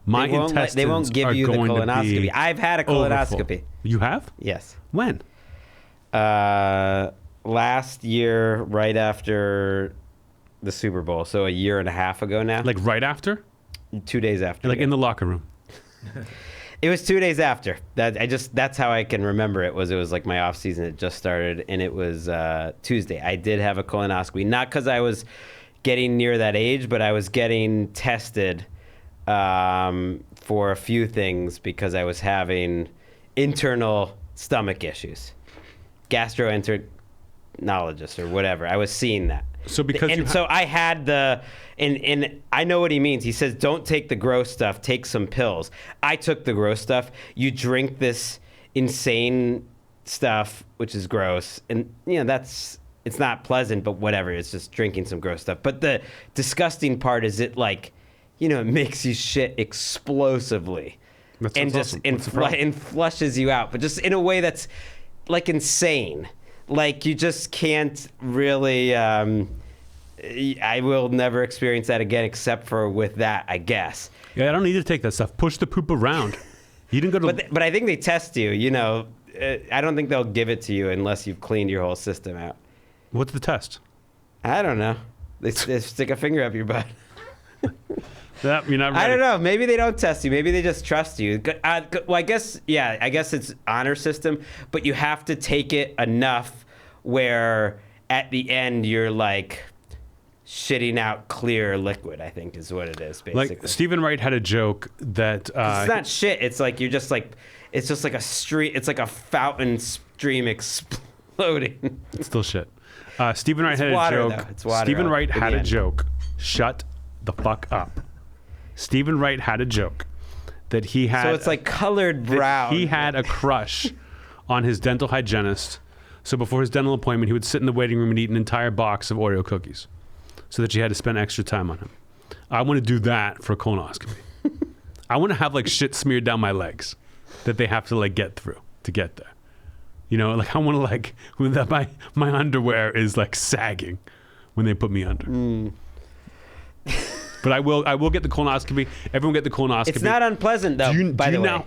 They won't give you the colonoscopy. I've had a colonoscopy. Overfull. You have? Yes. When? Last year, right after the Super Bowl, so a year and a half ago now. Like right after? 2 days after. Like in the locker room. It was 2 days after. That's how I can remember it was like my off season had just started, and it was Tuesday. I did have a colonoscopy, not because I was getting near that age, but I was getting tested for a few things because I was having internal stomach issues, gastroenterologist or whatever. I was seeing that. So because so I had and I know what he means. He says, don't take the gross stuff, take some pills. I took the gross stuff. You drink this insane stuff, which is gross. And, it's not pleasant, but whatever. It's just drinking some gross stuff. But the disgusting part is it like, it makes you shit explosively. And just awesome. and flushes you out, but just in a way that's like insane. Like you just can't really. I will never experience that again, except for with that, I guess. Yeah, I don't need to take that stuff. Push the poop around. You didn't go to. But I think they test you. I don't think they'll give it to you unless you've cleaned your whole system out. What's the test? I don't know. They stick a finger up your butt. You're not ready. I don't know. Maybe they don't test you. Maybe they just trust you. Well, I guess it's honor system, but you have to take it enough where at the end you're like shitting out clear liquid, I think is what it is, basically. Like Stephen Wright had a joke that it's not shit. It's like you're just like it's just like a stream. It's like a fountain stream exploding. It's still shit. Stephen Wright had water, a joke. though. It's water. Stephen Wright had a joke. Shut the fuck up. Stephen Wright had a joke that he had. So it's like colored brown. He had a crush on his dental hygienist. So before his dental appointment, he would sit in the waiting room and eat an entire box of Oreo cookies, so that she had to spend extra time on him. I want to do that for a colonoscopy. I want to have like shit smeared down my legs that they have to like get through to get there. Like I want to like my underwear is like sagging when they put me under. But I will get the colonoscopy. Everyone get the colonoscopy. It's not unpleasant though. By the way.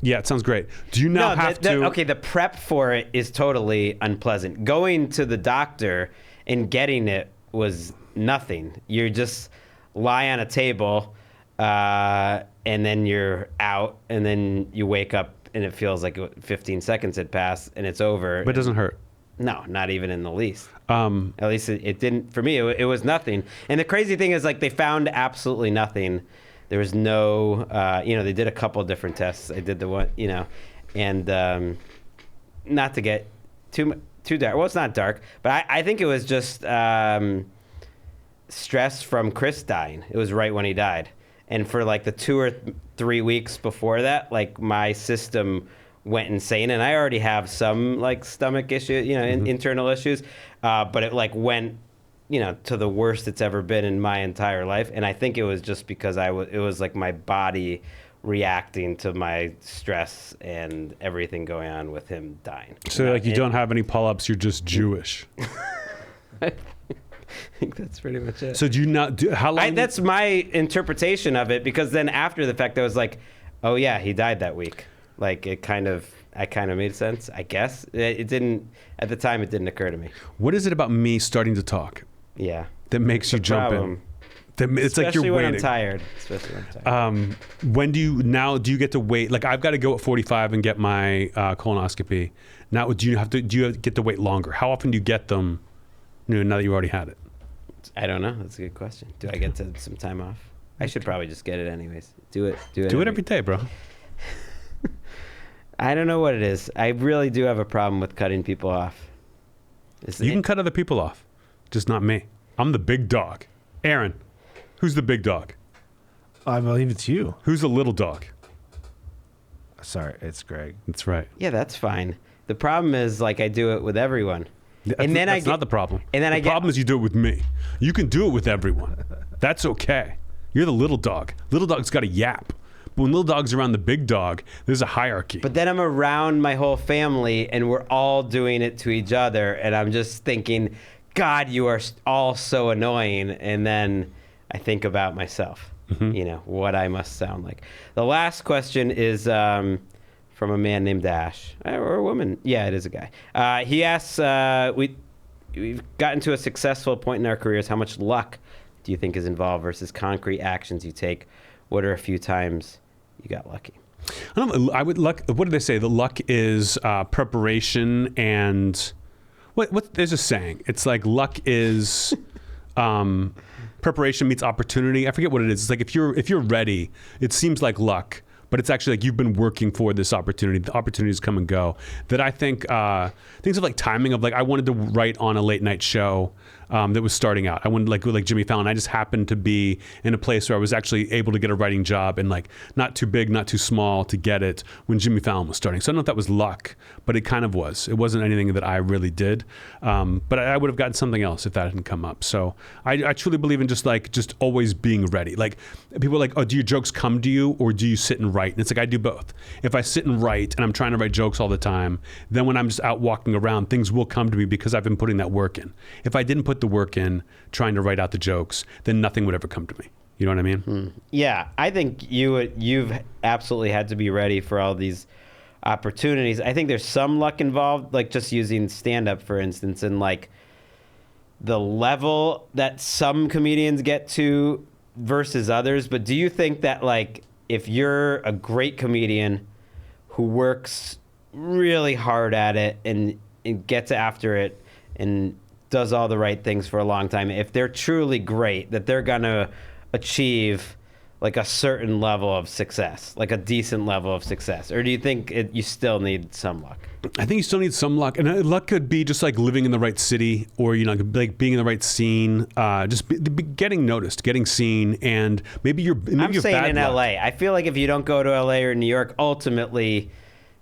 Yeah, it sounds great. Do you now have to? Okay, the prep for it is totally unpleasant. Going to the doctor and getting it was nothing. You just lie on a table, and then you're out, and then you wake up, and it feels like 15 seconds had passed, and it's over. But it doesn't hurt. No, not even in the least. At least it didn't. For me, it was nothing. And the crazy thing is, like, they found absolutely nothing. There was no, they did a couple different tests. I did the one, and not to get too dark. Well, it's not dark, but I think it was just stress from Chris dying. It was right when he died. And for like the 2 or 3 weeks before that, like my system went insane, and I already have some like stomach issues, internal issues, but it like went, to the worst it's ever been in my entire life. And I think it was just because it was like my body reacting to my stress and everything going on with him dying. So like you don't have any polyps, you're just Jewish. I think that's pretty much it. So do you not do how long? That's my interpretation of it, because then after the fact I was like, oh yeah, he died that week. Like it kind of made sense, I guess. It didn't at the time. It didn't occur to me. What is it about me starting to talk? Yeah, that makes you jump in. It's especially like you're when waiting. I'm tired. Especially when I'm tired. When do you get to wait? Like I've got to go at 45 and get my colonoscopy. Now, do you get to wait longer? How often do you get them? Now that you already had it. I don't know. That's a good question. Do I get some time off? I should probably just get it anyways. Do it every day, bro. I don't know what it is. I really do have a problem with cutting people off. You can cut other people off, just not me. I'm the big dog. Aaron, who's the big dog? I believe it's you. Who's the little dog? Sorry, it's Gregg. That's right. Yeah, that's fine. The problem is, like, I do it with everyone. That's not the problem. And then the problem is you do it with me. You can do it with everyone. That's okay. You're the little dog. Little dog's got a yap. But when little dog's around the big dog, there's a hierarchy. But then I'm around my whole family, and we're all doing it to each other, and I'm just thinking, God, you are all so annoying. And then I think about myself, what I must sound like. The last question is from a man named Ash, or a woman. Yeah, it is a guy. He asks, we've gotten to a successful point in our careers. How much luck do you think is involved versus concrete actions you take? What are a few times you got lucky? I don't know. What did they say? The luck is preparation and what? There's a saying. It's like luck is preparation meets opportunity. I forget what it is. It's like if you're ready, it seems like luck, but it's actually like you've been working for this opportunity. The opportunities come and go. That I think things of like timing of like I wanted to write on a late night show that was starting out. I wanted like Jimmy Fallon. I just happened to be in a place where I was actually able to get a writing job and like not too big, not too small to get it when Jimmy Fallon was starting. So I don't know if that was luck, but it kind of was. It wasn't anything that I really did. But I would have gotten something else if that hadn't come up. So I truly believe in just always being ready. Like people are like, oh, do your jokes come to you or do you sit and write? And it's like, I do both. If I sit and write and I'm trying to write jokes all the time, then when I'm just out walking around, things will come to me because I've been putting that work in. If I didn't put the work in trying to write out the jokes, then nothing would ever come to me. You know what I mean? Yeah, I think you've absolutely had to be ready for all these opportunities. I think there's some luck involved, like just using stand-up, for instance, and like the level that some comedians get to versus others. But do you think that like if you're a great comedian who works really hard at it and gets after it and does all the right things for a long time, if they're truly great, that they're going to achieve like a certain level of success, like a decent level of success? Or do you think you still need some luck? I think you still need some luck. And luck could be just like living in the right city or, like being in the right scene, getting noticed, getting seen, and maybe I'm saying bad in luck. LA. I feel like if you don't go to LA or New York, ultimately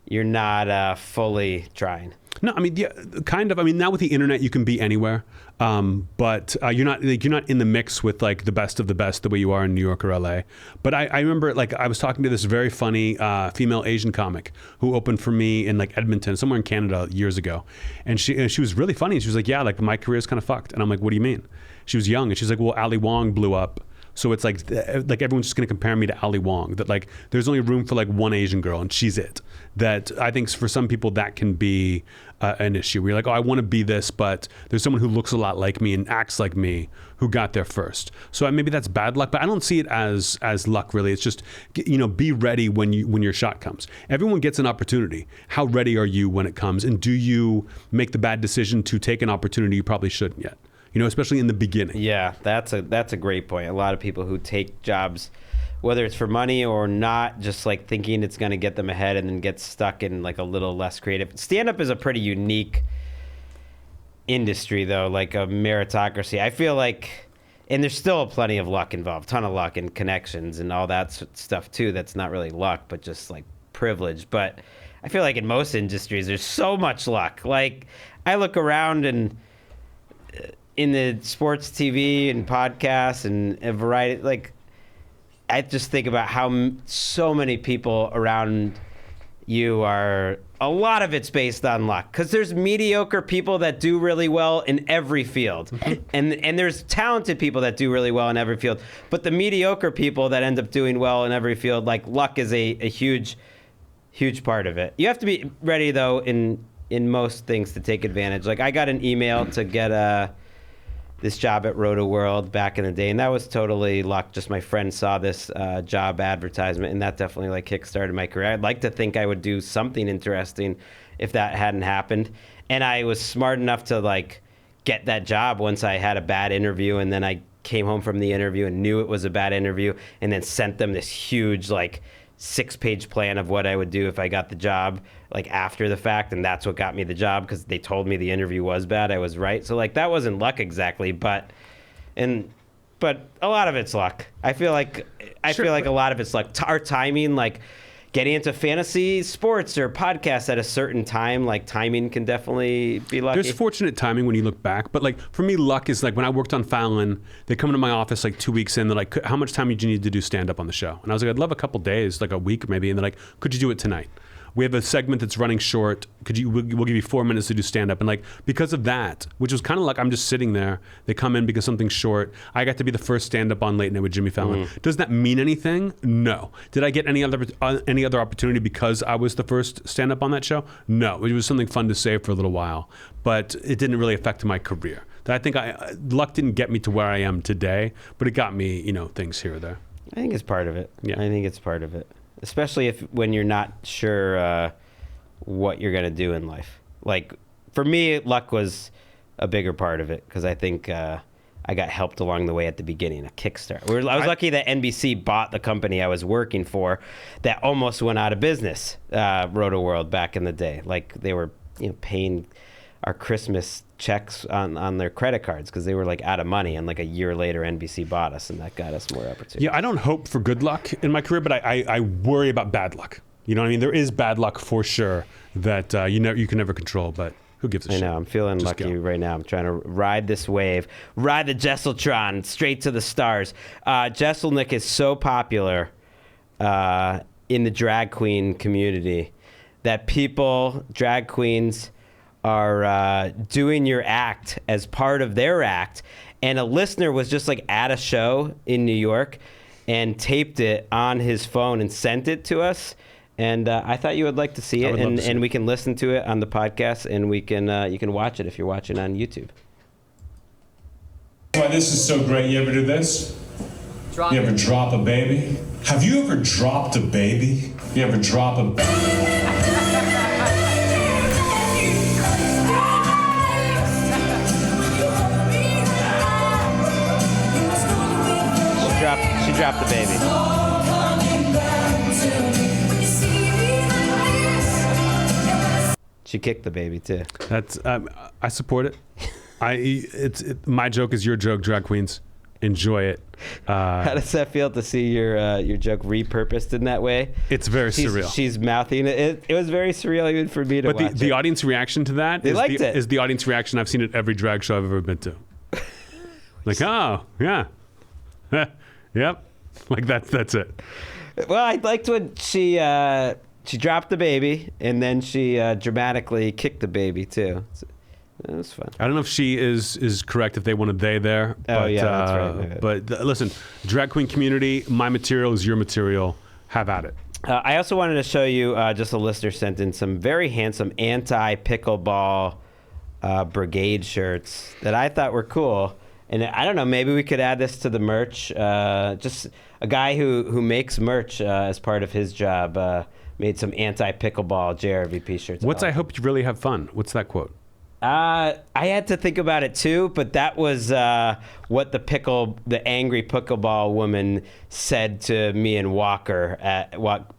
you're not fully trying. No, I mean, yeah, kind of. I mean, now with the internet, you can be anywhere, but you're not in the mix with like the best of the best the way you are in New York or LA. But I remember like I was talking to this very funny female Asian comic who opened for me in like Edmonton, somewhere in Canada years ago, and she was really funny. She was like, "Yeah, like my career's kind of fucked," and I'm like, "What do you mean?" She was young, and she's like, "Well, Ali Wong blew up." So it's like everyone's just going to compare me to Ali Wong. That like there's only room for like one Asian girl and she's it. That I think for some people that can be an issue. Where you're like, oh, I want to be this, but there's someone who looks a lot like me and acts like me who got there first. So maybe that's bad luck, but I don't see it as luck really. It's just be ready when your shot comes. Everyone gets an opportunity. How ready are you when it comes? And do you make the bad decision to take an opportunity you probably shouldn't yet? Especially in the beginning. Yeah, that's a great point. A lot of people who take jobs, whether it's for money or not, just like thinking it's going to get them ahead and then get stuck in like a little less creative. Stand-up is a pretty unique industry, though, like a meritocracy. I feel like and there's still plenty of luck involved, ton of luck and connections and all that stuff too. That's not really luck, but just like privilege. But I feel like in most industries, there's so much luck. Like I look around and in the sports TV and podcasts and a variety, like I just think about how so many people around you are, a lot of it's based on luck, because there's mediocre people that do really well in every field, and there's talented people that do really well in every field, but the mediocre people that end up doing well in every field, like luck is a huge part of it. You have to be ready though in most things to take advantage. Like I got an email to get this job at Roto World back in the day, and that was totally luck. Just my friend saw this job advertisement, and that definitely like kickstarted my career. I'd like to think I would do something interesting if that hadn't happened. And I was smart enough to like get that job once I had a bad interview, and then I came home from the interview and knew it was a bad interview, and then sent them this huge like 6-page plan of what I would do if I got the job, like after the fact, and that's what got me the job, because they told me the interview was bad. I was right. So like that wasn't luck exactly, but a lot of it's luck. I feel like a lot of it's luck. Our timing, like getting into fantasy sports or podcasts at a certain time, like timing can definitely be lucky. There's fortunate timing when you look back, but like for me, luck is like when I worked on Fallon, they come into my office like 2 weeks in, they're like, how much time did you need to do stand up on the show? And I was like, I'd love a couple days, like a week maybe. And they're like, could you do it tonight? We have a segment that's running short. We'll give you 4 minutes to do stand up. And like, because of that, which was kind of like, I'm just sitting there. They come in because something's short. I got to be the first stand up on Late Night with Jimmy Fallon. Does that mean anything? No. Did I get any other opportunity because I was the first stand up on that show? No. It was something fun to say for a little while, but it didn't really affect my career. I think luck didn't get me to where I am today, but it got me, things here or there. I think it's part of it. Yeah. I think it's part of it. Especially when you're not sure what you're going to do in life. Like, for me, luck was a bigger part of it, because I think I got helped along the way at the beginning, a kickstart. I was lucky that NBC bought the company I was working for that almost went out of business, Roto World, back in the day. Like, they were paying our Christmas checks on their credit cards because they were like out of money, and like a year later NBC bought us, and that got us more opportunities. Yeah, I don't hope for good luck in my career, but I worry about bad luck. You know what I mean? There is bad luck for sure that you can never control, but who gives a shit? I know, I'm feeling lucky right now. I'm trying to ride this wave, ride the Jesseltron straight to the stars. Jeselnik is so popular in the drag queen community that drag queens are doing your act as part of their act, and a listener was just like at a show in New York and taped it on his phone and sent it to us, and I thought you would like to see it, and we can listen to it on the podcast, and we can you can watch it if you're watching on YouTube. Why this is so great. You ever do this? You ever drop a baby? Have you ever dropped a baby? You ever drop a She dropped the baby. She kicked the baby too. That's I support it. My joke is your joke, drag queens. Enjoy it. How does that feel to see your joke repurposed in that way? It's very surreal. She's mouthing it. It was very surreal even for me to watch. But the audience reaction to that is the audience reaction I've seen at every drag show I've ever been to. Like, oh yeah, yep. Like that's it. Well, I liked when she dropped the baby, and then she dramatically kicked the baby too. So that was fun. I don't know if she is correct if they wanted they there. Oh, yeah, that's right. But listen, drag queen community, my material is your material. Have at it. I also wanted to show you, just a listener sent in some very handsome anti-pickleball brigade shirts that I thought were cool. And I don't know, maybe we could add this to the merch. Just a guy who makes merch as part of his job made some anti-pickleball JRVP shirts. I hope you really have fun. What's that quote? I had to think about it too, but that was what the angry pickleball woman said to me and Walker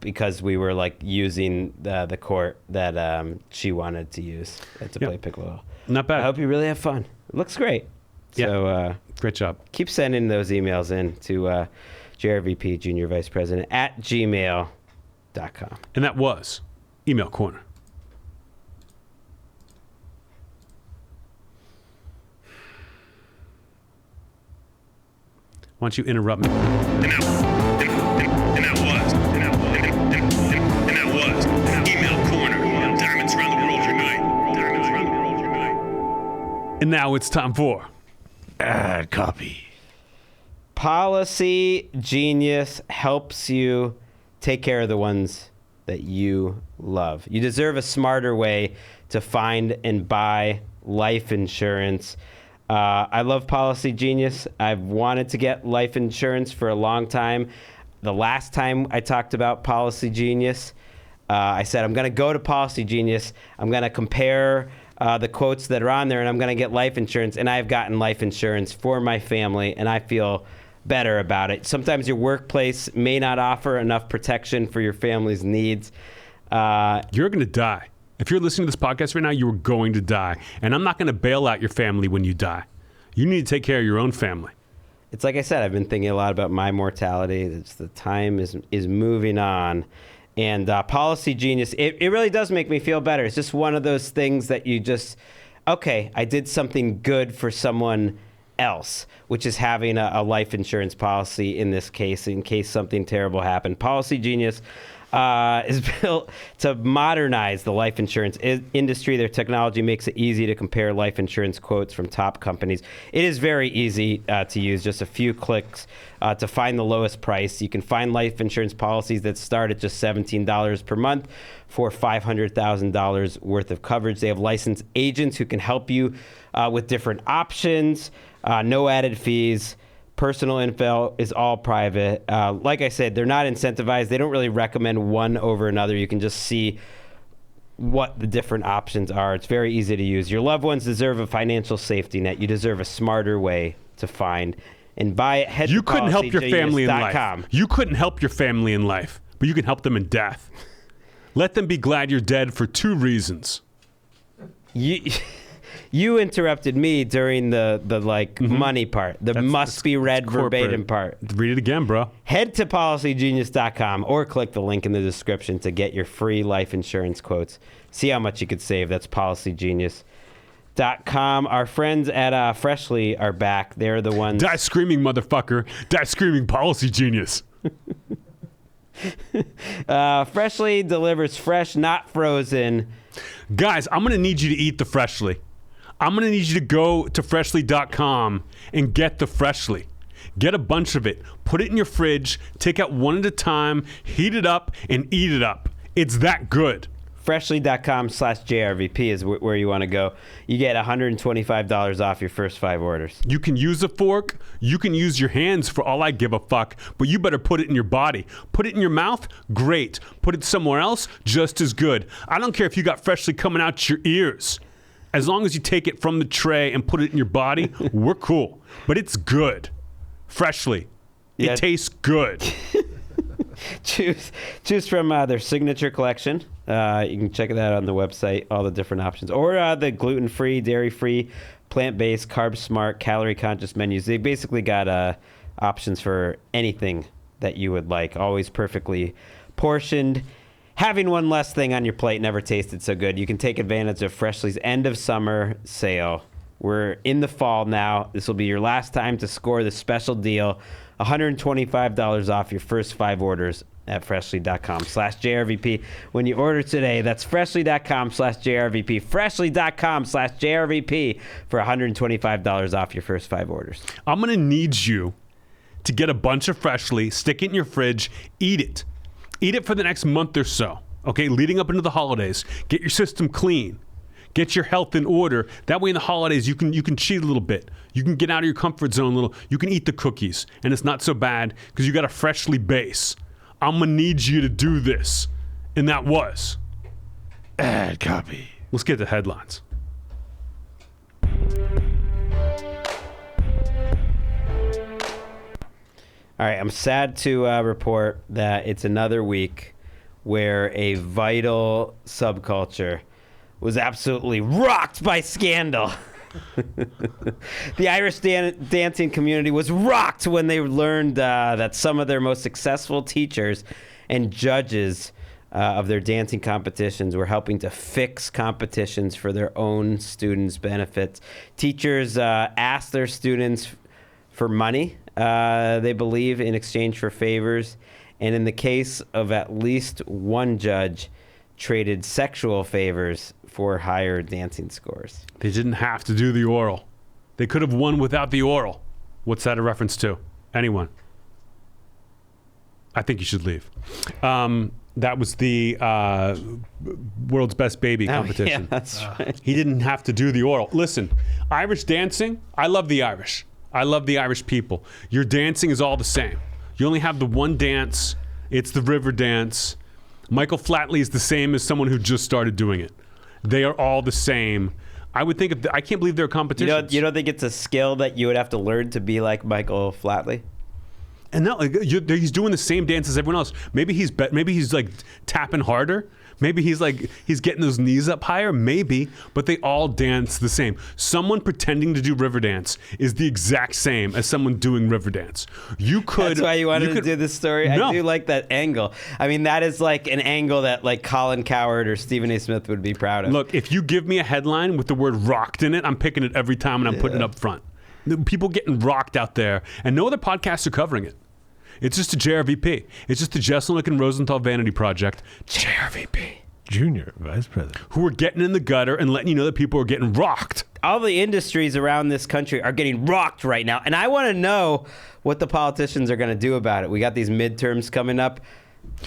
because we were like using the court that she wanted to use to play pickleball. Not bad. I hope you really have fun. It looks great. Yeah. So Great job. keep sending those emails in to JRVP, Junior Vice President, at gmail.com. And that was Email Corner. Why don't you interrupt me? And that was Email Corner. Diamonds around the world unite. Diamonds around the world unite. And now it's time for Ad copy. Policy Genius helps you take care of the ones that you love. You deserve a smarter way to find and buy life insurance. I love Policy Genius. I've wanted to get life insurance for a long time. The last time I talked about Policy Genius, I said, I'm going to go to Policy Genius. I'm going to compare the quotes that are on there, and I'm going to get life insurance. And I've gotten life insurance for my family, and I feel better about it. Sometimes your workplace may not offer enough protection for your family's needs. You're going to die. If you're listening to this podcast right now, you are going to die. And I'm not going to bail out your family when you die. You need to take care of your own family. It's like I said, I've been thinking a lot about my mortality. It's the time is moving on. And Policy Genius, it really does make me feel better. It's just one of those things that you just, okay, I did something good for someone else, which is having a life insurance policy in this case, in case something terrible happened. Policy Genius is built to modernize the life insurance industry. Their technology makes it easy to compare life insurance quotes from top companies. It is very easy to use, just a few clicks to find the lowest price. You can find life insurance policies that start at just $17 per month for $500,000 worth of coverage. They have licensed agents who can help you with different options, no added fees. Personal info is all private. Like I said, they're not incentivized. They don't really recommend one over another. You can just see what the different options are. It's very easy to use. Your loved ones deserve a financial safety net. You deserve a smarter way to find and buy it. Head You to couldn't help your family in life. policygenius.com. You couldn't help your family in life, but you can help them in death. Let them be glad you're dead for 2 reasons. You interrupted me during the money part, the must be read verbatim part. Read it again, bro. Head to policygenius.com or click the link in the description to get your free life insurance quotes. See how much you could save. That's policygenius.com. Our friends at Freshly are back. They're the ones. Die screaming, motherfucker. Die screaming, Policy Genius. Freshly delivers fresh, not frozen. Guys, I'm going to need you to eat the Freshly. I'm going to need you to go to freshly.com and get the Freshly. Get a bunch of it. Put it in your fridge. Take out one at a time. Heat it up and eat it up. It's that good. Freshly.com/JRVP is where you want to go. You get $125 off your first 5 orders. You can use a fork. You can use your hands for all I give a fuck, but you better put it in your body. Put it in your mouth? Great. Put it somewhere else? Just as good. I don't care if you got Freshly coming out your ears. As long as you take it from the tray and put it in your body, we're cool. But it's good. Freshly. Yeah. It tastes good. Choose from their signature collection. You can check that out on the website, all the different options. Or the gluten-free, dairy-free, plant-based, carb-smart, calorie-conscious menus. They basically got options for anything that you would like. Always perfectly portioned. Having one less thing on your plate never tasted so good. You can take advantage of Freshly's end of summer sale. We're in the fall now. This will be your last time to score the special deal. $125 off your first 5 orders at freshly.com/JRVP. When you order today, that's freshly.com/JRVP. Freshly.com/JRVP for $125 off your first 5 orders. I'm going to need you to get a bunch of Freshly, stick it in your fridge, eat it. Eat it for the next month or so, okay? Leading up into the holidays. Get your system clean. Get your health in order. That way in the holidays, you can cheat a little bit. You can get out of your comfort zone a little. You can eat the cookies, and it's not so bad because you got a Freshly base. I'm going to need you to do this. And that was Ad copy. Let's get to headlines. All right, I'm sad to report that it's another week where a vital subculture was absolutely rocked by scandal. The Irish dancing community was rocked when they learned that some of their most successful teachers and judges of their dancing competitions were helping to fix competitions for their own students' benefits. Teachers asked their students for money, they believe, in exchange for favors. And in the case of at least one judge, traded sexual favors for higher dancing scores. They didn't have to do the oral. They could have won without the oral. What's that a reference to? Anyone? I think you should leave. That was the world's best baby competition. Yeah, that's right. He didn't have to do the oral. Listen, Irish dancing, I love the Irish. I love the Irish people. Your dancing is all the same. You only have the one dance. It's the river dance. Michael Flatley is the same as someone who just started doing it. They are all the same. I would think I can't believe they're competitions. You don't think it's a skill that you would have to learn to be like Michael Flatley? And no, he's doing the same dance as everyone else. Maybe he's like tapping harder. Maybe he's getting those knees up higher. Maybe, but they all dance the same. Someone pretending to do river dance is the exact same as someone doing river dance. You could. That's why you wanted to do this story. No. I do like that angle. I mean, that is like an angle that like Colin Cowherd or Stephen A. Smith would be proud of. Look, if you give me a headline with the word "rocked" in it, I'm picking it every time and I'm putting it up front. The people getting rocked out there, and no other podcasts are covering it. It's just a JRVP. It's just the Jeselnik and Rosenthal Vanity Project. JRVP. Junior Vice President. Who are getting in the gutter and letting you know that people are getting rocked. All the industries around this country are getting rocked right now. And I want to know what the politicians are going to do about it. We got these midterms coming up.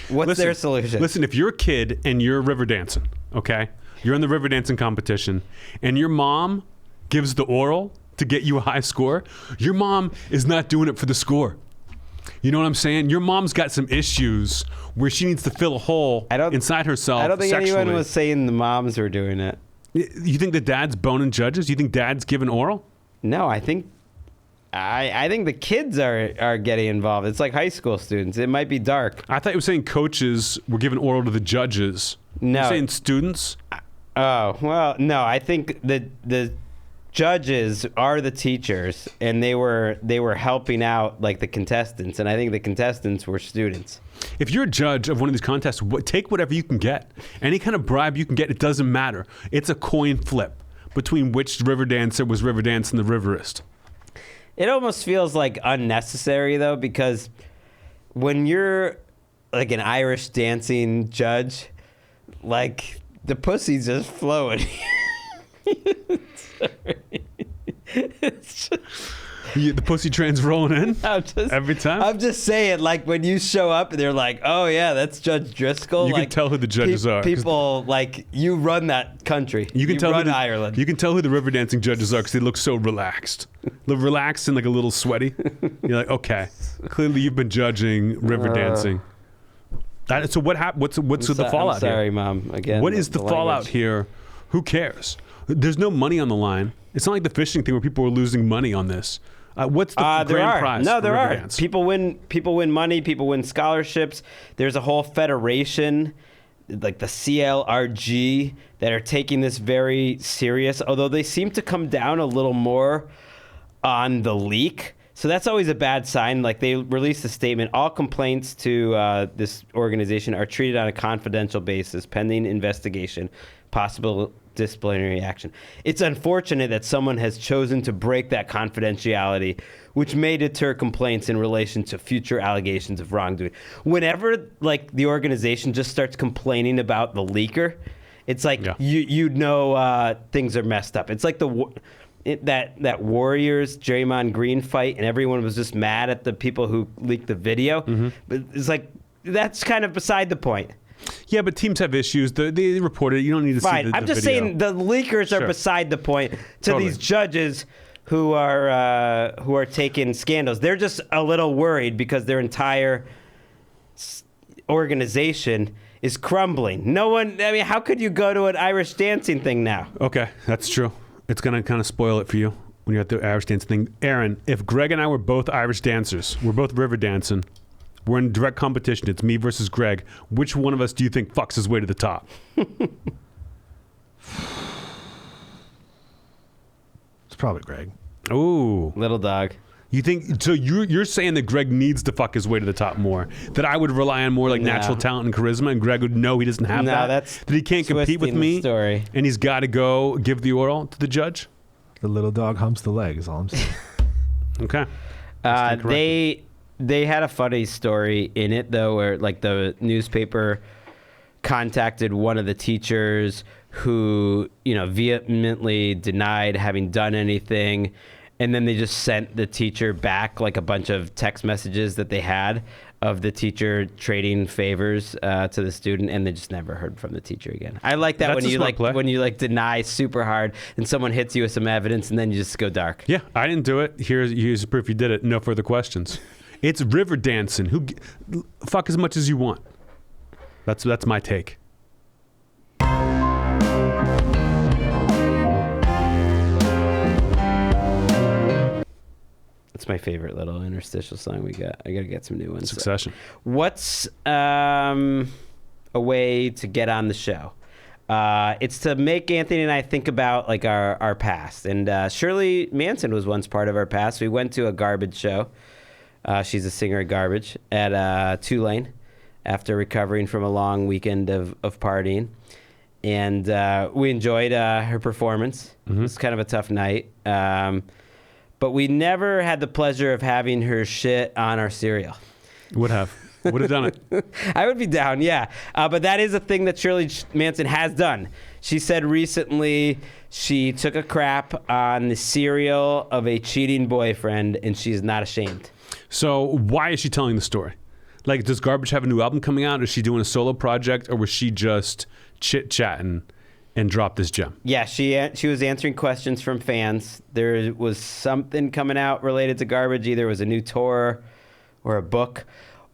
What's their solution? Listen, if you're a kid and you're river dancing, okay? You're in the river dancing competition, and your mom gives the oral to get you a high score, your mom is not doing it for the score. You know what I'm saying? Your mom's got some issues where she needs to fill a hole inside herself. I don't think sexually. anyone was saying the moms were doing it. You think the dad's boning judges? You think dad's giving oral? No, I think the kids are getting involved. It's like high school students. It might be dark. I thought you were saying coaches were giving oral to the judges. No. You're saying students? Oh, well, no. I think the judges are the teachers, and they were helping out like the contestants, and I think the contestants were students. If you're a judge of one of these contests, take whatever you can get. Any kind of bribe you can get, it doesn't matter. It's a coin flip between which river dancer was river dancing the riverist. It almost feels like unnecessary, though, because when you're like an Irish dancing judge, like the pussy's just flowing. It's just... the pussy train's rolling in every time. I'm just saying, like when you show up and they're like, "Oh yeah, that's Judge Driscoll." You can tell who the judges are. People like you run that country. You can tell run Ireland. You can tell who the river dancing judges are because they look so relaxed. They're relaxed and like a little sweaty. You're like, okay, clearly you've been judging river dancing. So what happened? What's the fallout here? Sorry, Mom. Again, what is the fallout here? Who cares? There's no money on the line. It's not like the fishing thing where people are losing money on this. What's the grand prize? No, there are. Dance? People win money. People win scholarships. There's a whole federation, like the CLRG, that are taking this very serious. Although they seem to come down a little more on the leak. So that's always a bad sign. Like they released a statement. All complaints to this organization are treated on a confidential basis, pending investigation, possible disciplinary action. It's unfortunate that someone has chosen to break that confidentiality, which may deter complaints in relation to future allegations of wrongdoing. Whenever like the organization just starts complaining about the leaker, it's like you know things are messed up. It's like that Warriors Draymond Green fight, and everyone was just mad at the people who leaked the video. Mm-hmm. But it's like that's kind of beside the point. Yeah, but teams have issues. They report it. You don't need to see the I'm just video. saying the leakers are beside the point to these judges who are taking scandals. They're just a little worried because their entire organization is crumbling. How could you go to an Irish dancing thing now? Okay, that's true. It's going to kind of spoil it for you when you're at the Irish dancing thing. Aaron, if Gregg and I were both Irish dancers, we're both river dancing, we're in direct competition. It's me versus Gregg. Which one of us do you think fucks his way to the top? probably Gregg. Ooh. Little dog. You think so? You're saying that Gregg needs to fuck his way to the top more. That I would rely on more like natural talent and charisma, and Gregg would know he doesn't have that. That he can't compete with me. Story. And he's got to go give the oral to the judge. The little dog humps the leg. Is all I'm saying. Okay. They had a funny story in it though, where like the newspaper contacted one of the teachers who, vehemently denied having done anything. And then they just sent the teacher back like a bunch of text messages that they had of the teacher trading favors to the student, and they just never heard from the teacher again. I like that when you deny super hard and someone hits you with some evidence and then you just go dark. Yeah, I didn't do it. Here's the proof you did it. No further questions. It's river dancing. Fuck as much as you want. That's my take. It's my favorite little interstitial song we got. I gotta get some new ones. Succession. What's a way to get on the show? It's to make Anthony and I think about like our past. And Shirley Manson was once part of our past. We went to a Garbage show. She's a singer at Garbage at Tulane after recovering from a long weekend of partying. And we enjoyed her performance. Mm-hmm. It was kind of a tough night. But we never had the pleasure of having her shit on our cereal. Would have done it. I would be down, yeah. But that is a thing that Shirley Manson has done. She said recently she took a crap on the cereal of a cheating boyfriend, and she's not ashamed. So why is she telling the story? Like, does Garbage have a new album coming out? Is she doing a solo project, or was she just chit-chatting and dropped this gem? Yeah, she was answering questions from fans. There was something coming out related to Garbage. Either it was a new tour or a book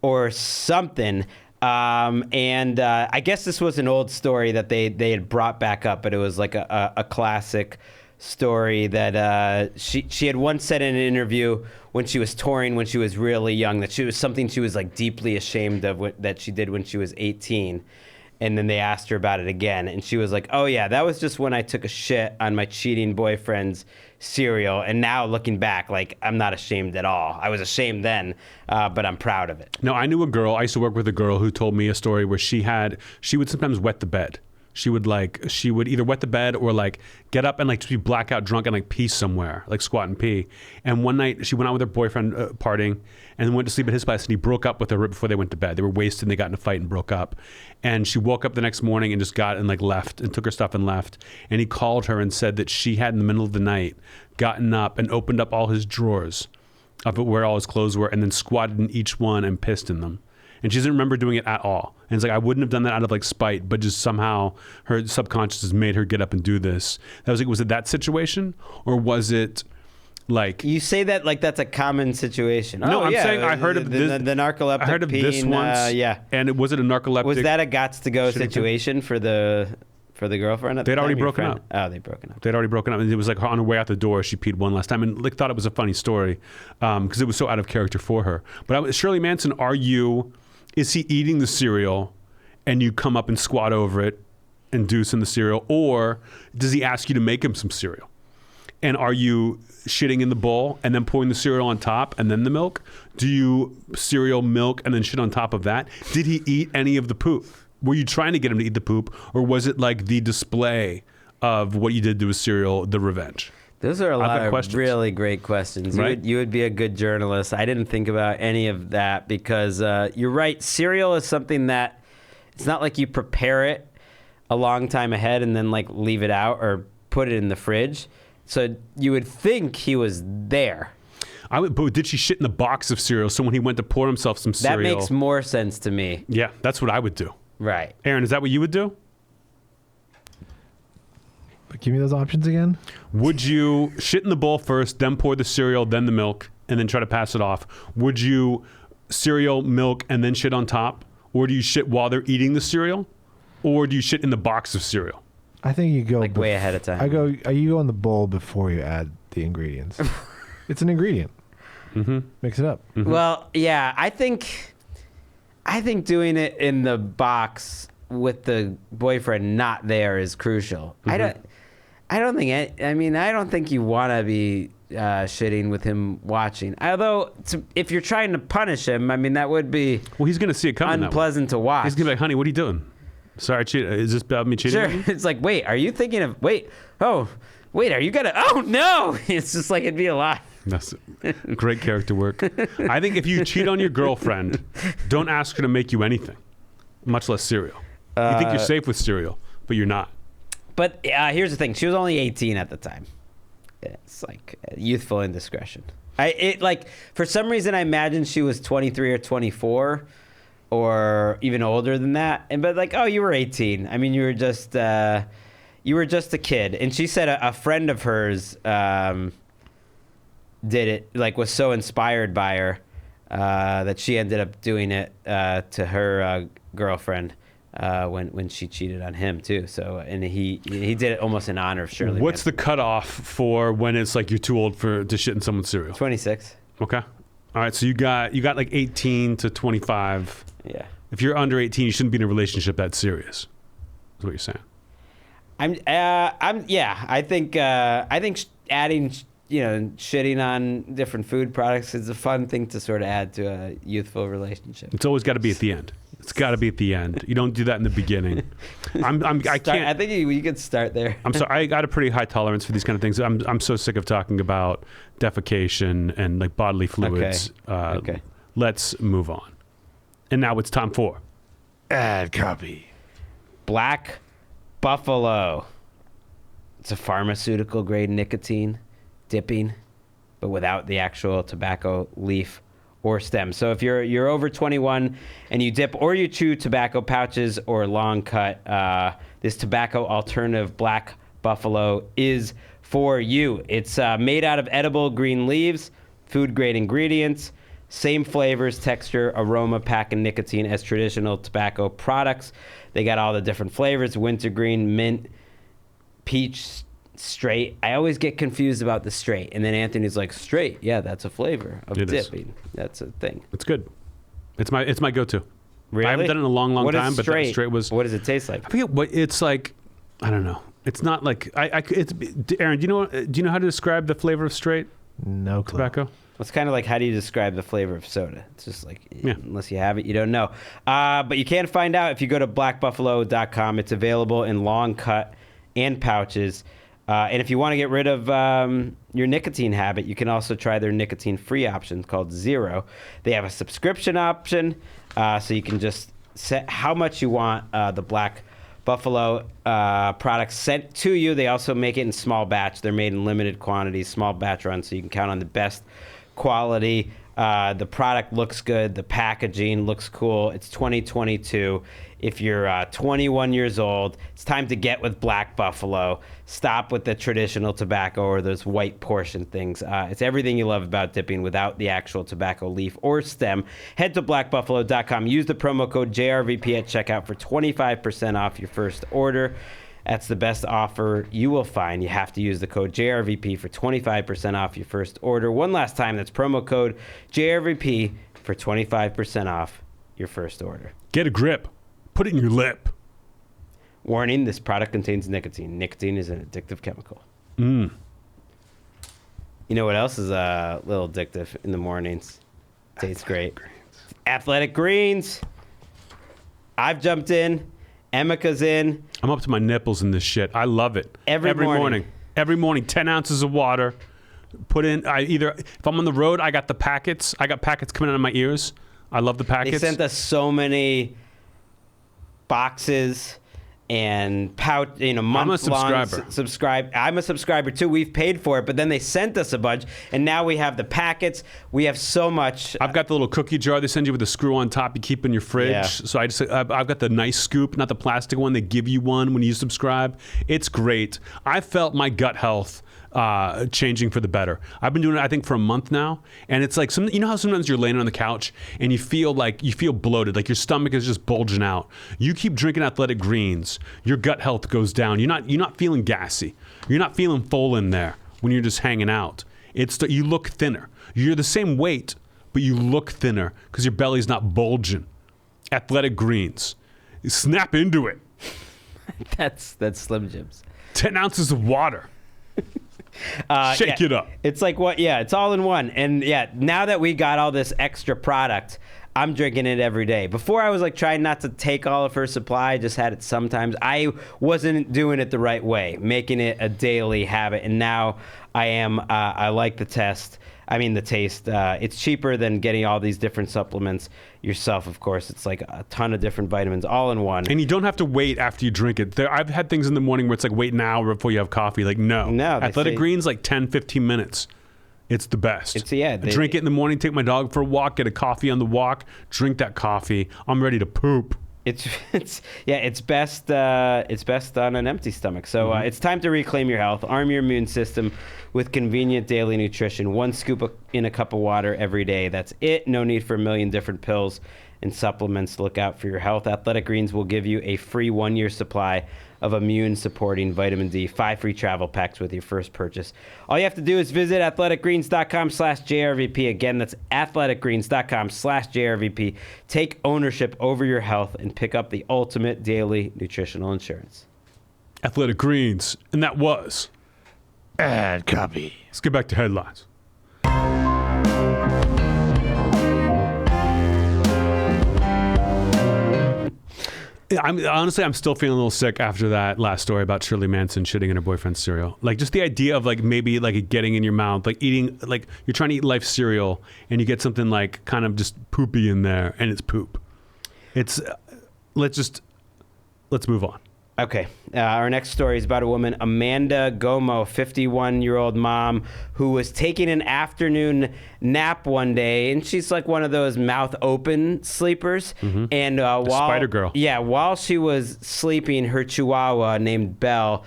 or something. And I guess this was an old story that they had brought back up, but it was like a classic story that she had once said in an interview when she was touring when she was really young that she was something she was like deeply ashamed of that she did when she was 18. And then they asked her about it again. And she was like, oh, yeah, that was just when I took a shit on my cheating boyfriend's cereal. And now looking back, like, I'm not ashamed at all. I was ashamed then, but I'm proud of it. No, I used to work with a girl who told me a story where she would sometimes wet the bed. She would either wet the bed or like get up and like just be blackout drunk and like pee somewhere, like squat and pee. And one night she went out with her boyfriend partying and then went to sleep at his place, and he broke up with her right before they went to bed. They were wasted and they got in a fight and broke up. And she woke up the next morning and just got and like left and took her stuff and left. And he called her and said that she had in the middle of the night gotten up and opened up all his drawers of where all his clothes were and then squatted in each one and pissed in them. And she doesn't remember doing it at all. And it's like, I wouldn't have done that out of like spite, but just somehow her subconscious has made her get up and do this. I was like, was it that situation? Or was it like... You say that like that's a common situation. No, I'm saying I heard of this. The narcoleptic I heard of this once. Yeah. And was it a narcoleptic... Was that a gots-to-go situation for the girlfriend at the time? They'd already broken up. Oh, they'd broken up. They'd already broken up. And it was like on her way out the door, she peed one last time. And like thought it was a funny story because it was so out of character for her. But Shirley Manson, is he eating the cereal and you come up and squat over it and do some of the cereal? Or does he ask you to make him some cereal? And are you shitting in the bowl and then pouring the cereal on top and then the milk? Do you cereal, milk, and then shit on top of that? Did he eat any of the poop? Were you trying to get him to eat the poop? Or was it like the display of what you did to his cereal, the revenge? Those are a lot of really great questions. Right? You would be a good journalist. I didn't think about any of that because you're right. Cereal is something that it's not like you prepare it a long time ahead and then like leave it out or put it in the fridge. So you would think he was there. But did she shit in the box of cereal? So when he went to pour himself some cereal... That makes more sense to me. Yeah, that's what I would do. Right. Aaron, is that what you would do? Give me those options again. Would you shit in the bowl first, then pour the cereal, then the milk, and then try to pass it off? Would you cereal, milk, and then shit on top? Or do you shit while they're eating the cereal? Or do you shit in the box of cereal? I think you go like way ahead of time. You go in the bowl before you add the ingredients. It's an ingredient. Mm-hmm. Mix it up. Mm-hmm. Well, yeah, I think doing it in the box with the boyfriend not there is crucial. Mm-hmm. I don't think you want to be shitting with him watching. Although, if you're trying to punish him, I mean, that would be Well, he's going to see it coming. unpleasant to watch. He's going to be like, honey, what are you doing? Sorry, is this about me cheating? Sure. on you? It's like, wait, are you thinking of, are you going to, oh, no. It's just like, it'd be a lot. That's great character work. I think if you cheat on your girlfriend, don't ask her to make you anything, much less cereal. You think you're safe with cereal, but you're not. But here's the thing. She was only 18 at the time. It's like youthful indiscretion. For some reason, I imagine she was 23 or 24 or even older than that. But like, oh, you were 18. I mean, you were just a kid. And she said a friend of hers did it, like was so inspired by her that she ended up doing it to her girlfriend when she cheated on him too. So, and he did it almost in honor of Shirley. What's the cutoff for when it's like you're too old to shit in someone's cereal? 26. Okay. All right. So you got like 18 to 25. Yeah. If you're under 18, you shouldn't be in a relationship that serious. Is what you're saying. I think adding, shitting on different food products is a fun thing to sort of add to a youthful relationship. It's always got to be at the end. It's got to be at the end. You don't do that in the beginning. I can't. I think you could start there. I'm sorry. I got a pretty high tolerance for these kind of things. I'm so sick of talking about defecation and like bodily fluids. Okay. Let's move on. And now it's time for Ad copy. Black Buffalo. It's a pharmaceutical grade nicotine dipping, but without the actual tobacco leaf or stem. So if you're over 21 and you dip or you chew tobacco pouches or long cut, this tobacco alternative Black Buffalo is for you. It's made out of edible green leaves, food grade ingredients, same flavors, texture, aroma, pack, and nicotine as traditional tobacco products. They got all the different flavors: wintergreen, mint, peach, straight. I always get confused about the straight, and then Anthony's like, straight, yeah, that's a flavor of dipping. That's a thing. It's good. It's my go-to. Really? I haven't done it in a long time, but that straight was. What does it taste like? I forget what it's like. I don't know. It's not like it's Aaron. Do you know how to describe the flavor of straight No clue. tobacco? It's kind of like, how do you describe the flavor of soda? It's just like, unless you have it, you don't know. But you can find out if you go to blackbuffalo.com. It's available in long cut and pouches. And if you want to get rid of your nicotine habit, you can also try their nicotine-free option called Zero. They have a subscription option, so you can just set how much you want the Black Buffalo products sent to you. They also make it in small batch. They're made in limited quantities, small batch runs, so you can count on the best quality. The product looks good. The packaging looks cool. It's 2022. If you're 21 years old, it's time to get with Black Buffalo. Stop with the traditional tobacco or those white portion things. It's everything you love about dipping without the actual tobacco leaf or stem. Head to blackbuffalo.com. Use the promo code JRVP at checkout for 25% off your first order. That's the best offer you will find. You have to use the code JRVP for 25% off your first order. One last time, that's promo code JRVP for 25% off your first order. Get a grip. Put it in your lip. Warning, this product contains nicotine. Nicotine is an addictive chemical. Mm. You know what else is a little addictive in the mornings? Tastes great. Athletic Greens. I've jumped in. Emika's in. I'm up to my nipples in this shit. I love it. Every morning. Every morning, 10 ounces of water. Put in, if I'm on the road, I got the packets. I got packets coming out of my ears. I love the packets. They sent us so many boxes and month-long subscribe. I'm a subscriber too. We've paid for it, but then they sent us a bunch, and now we have the packets. We have so much. I've got the little cookie jar they send you with a screw on top you keep in your fridge. Yeah. So I've got the nice scoop, not the plastic one. They give you one when you subscribe. It's great. I felt my gut health changing for the better. I've been doing it, I think, for a month now, and it's like you know how sometimes you're laying on the couch and you feel bloated, like your stomach is just bulging out. You keep drinking Athletic Greens, your gut health goes down. You're not feeling gassy. You're not feeling full in there when you're just hanging out. You look thinner. You're the same weight, but you look thinner because your belly's not bulging. Athletic Greens, snap into it. That's Slim Jims. 10 ounces of water. Shake it up. It's like what? Yeah, it's all in one. And yeah, now that we got all this extra product, I'm drinking it every day. Before I was like trying not to take all of her supply, I just had it sometimes. I wasn't doing it the right way, making it a daily habit. And now I am. I like the taste. It's cheaper than getting all these different supplements yourself, of course. It's like a ton of different vitamins all in one. And you don't have to wait after you drink it. I've had things in the morning where it's like wait an hour before you have coffee. Like, no. Athletic Greens, like 10, 15 minutes. It's the best. I drink it in the morning, take my dog for a walk, get a coffee on the walk, drink that coffee. I'm ready to poop. It's best on an empty stomach. So it's time to reclaim your health, arm your immune system with convenient daily nutrition. 1 scoop in a cup of water every day. That's it. No need for a million different pills and supplements to look out for your health. Athletic Greens will give you a free 1-year supply of immune-supporting vitamin D, 5 free travel packs with your first purchase. All you have to do is visit athleticgreens.com/JRVP. Again, that's athleticgreens.com/JRVP. Take ownership over your health and pick up the ultimate daily nutritional insurance. Athletic Greens. And that was... Ad copy. Let's get back to headlines. I'm still feeling a little sick after that last story about Shirley Manson shitting in her boyfriend's cereal. Like, just the idea of like maybe like it getting in your mouth, like eating, like you're trying to eat Life cereal and you get something like kind of just poopy in there and it's poop. It's let's move on. Okay. Our next story is about a woman, Amanda Gomo, 51-year-old mom, who was taking an afternoon nap one day, and she's like one of those mouth open sleepers. Mm-hmm. And Spider Girl. Yeah, while she was sleeping, her chihuahua named Belle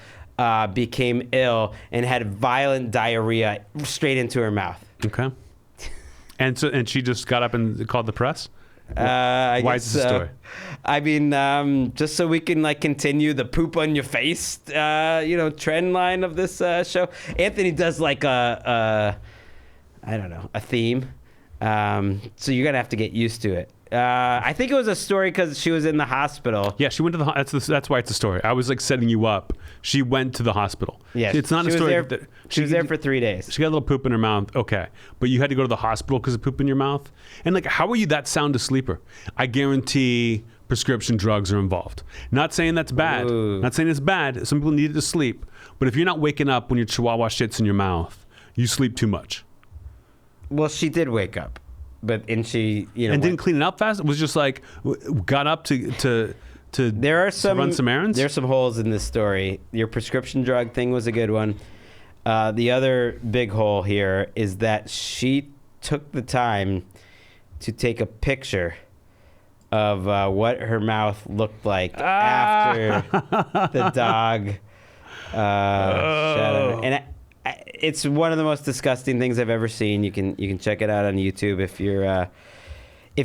became ill and had violent diarrhea straight into her mouth. Okay. And she just got up and called the press? Why is this a story? Just so we can like continue the poop on your face, trend line of this show. Anthony does like a theme. So you're gonna have to get used to it. I think it was a story because she was in the hospital. Yeah, she went to that's why it's a story. I was like setting you up. She went to the hospital. Yeah, it's not a story. She was there for 3 days. She got a little poop in her mouth. Okay, but you had to go to the hospital because of poop in your mouth. And like, how are you that sound a sleeper? I guarantee prescription drugs are involved. Not saying that's bad. Ooh. Not saying it's bad. Some people need it to sleep. But if you're not waking up when your chihuahua shits in your mouth, you sleep too much. Well, she did wake up. She didn't clean it up fast. It was just like got up to run some errands. There's some holes in this story. Your prescription drug thing was a good one. The other big hole here is that she took the time to take a picture of what her mouth looked like after the dog shut it. And it's one of the most disgusting things I've ever seen. You can check it out on YouTube if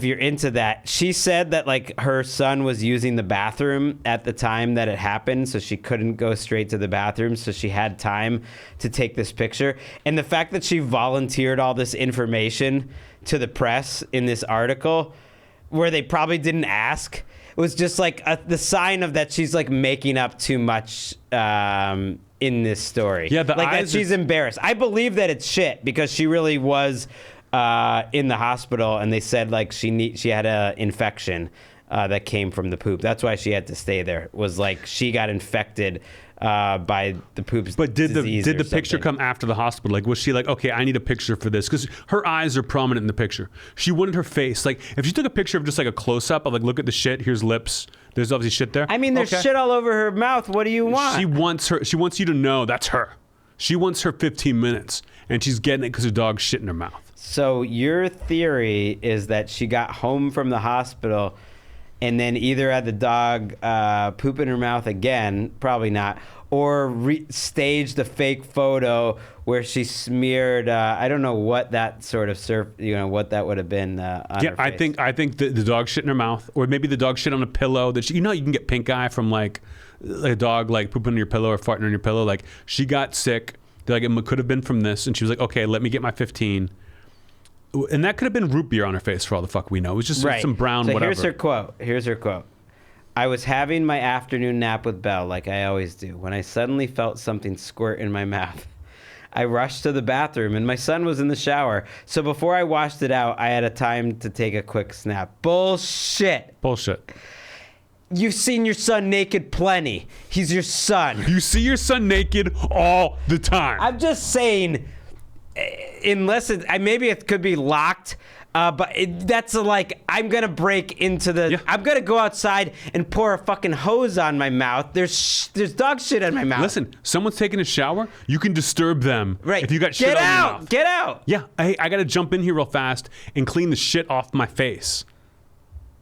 you're into that. She said that like her son was using the bathroom at the time that it happened, so she couldn't go straight to the bathroom, so she had time to take this picture. And the fact that she volunteered all this information to the press in this article, where they probably didn't ask, was just like the sign of that she's like making up too much in this story. Yeah, that she's embarrassed. I believe that it's shit because she really was in the hospital, and they said like she had an infection that came from the poop. That's why she had to stay there. Was like she got infected by the poop's But did the something. picture come after the hospital? Like, was she like, okay, I need a picture for this? Because her eyes are prominent in the picture. She wanted her face. Like, if she took a picture of just like a close-up of like, look at the shit, here's lips, there's obviously shit there. I mean, there's shit all over her mouth. What do you want? She wants you to know that's her. She wants her 15 minutes, and she's getting it because her dog's shit in her mouth. So your theory is that she got home from the hospital and then either had the dog poop in her mouth again, probably not, or staged a fake photo where she smeared, I don't know what that sort of what that would have been on her face. I think the dog shit in her mouth, or maybe the dog shit on a pillow. That you can get pink eye from like a dog like pooping on your pillow or farting on your pillow. Like, she got sick. Like, it could have been from this, and she was like, okay, let me get my 15. And that could have been root beer on her face for all the fuck we know. It was just some brown whatever. Here's her quote. I was having my afternoon nap with Belle, like I always do, when I suddenly felt something squirt in my mouth. I rushed to the bathroom, and my son was in the shower. So before I washed it out, I had a time to take a quick snap. Bullshit. You've seen your son naked plenty. He's your son. You see your son naked all the time. I'm just saying, unless maybe it could be locked. But that's like, I'm going to break into the... Yeah. I'm going to go outside and pour a fucking hose on my mouth. There's dog shit in my mouth. Listen, someone's taking a shower. You can disturb them. Right. If you got shit on your mouth. Get out. Yeah. I got to jump in here real fast and clean the shit off my face.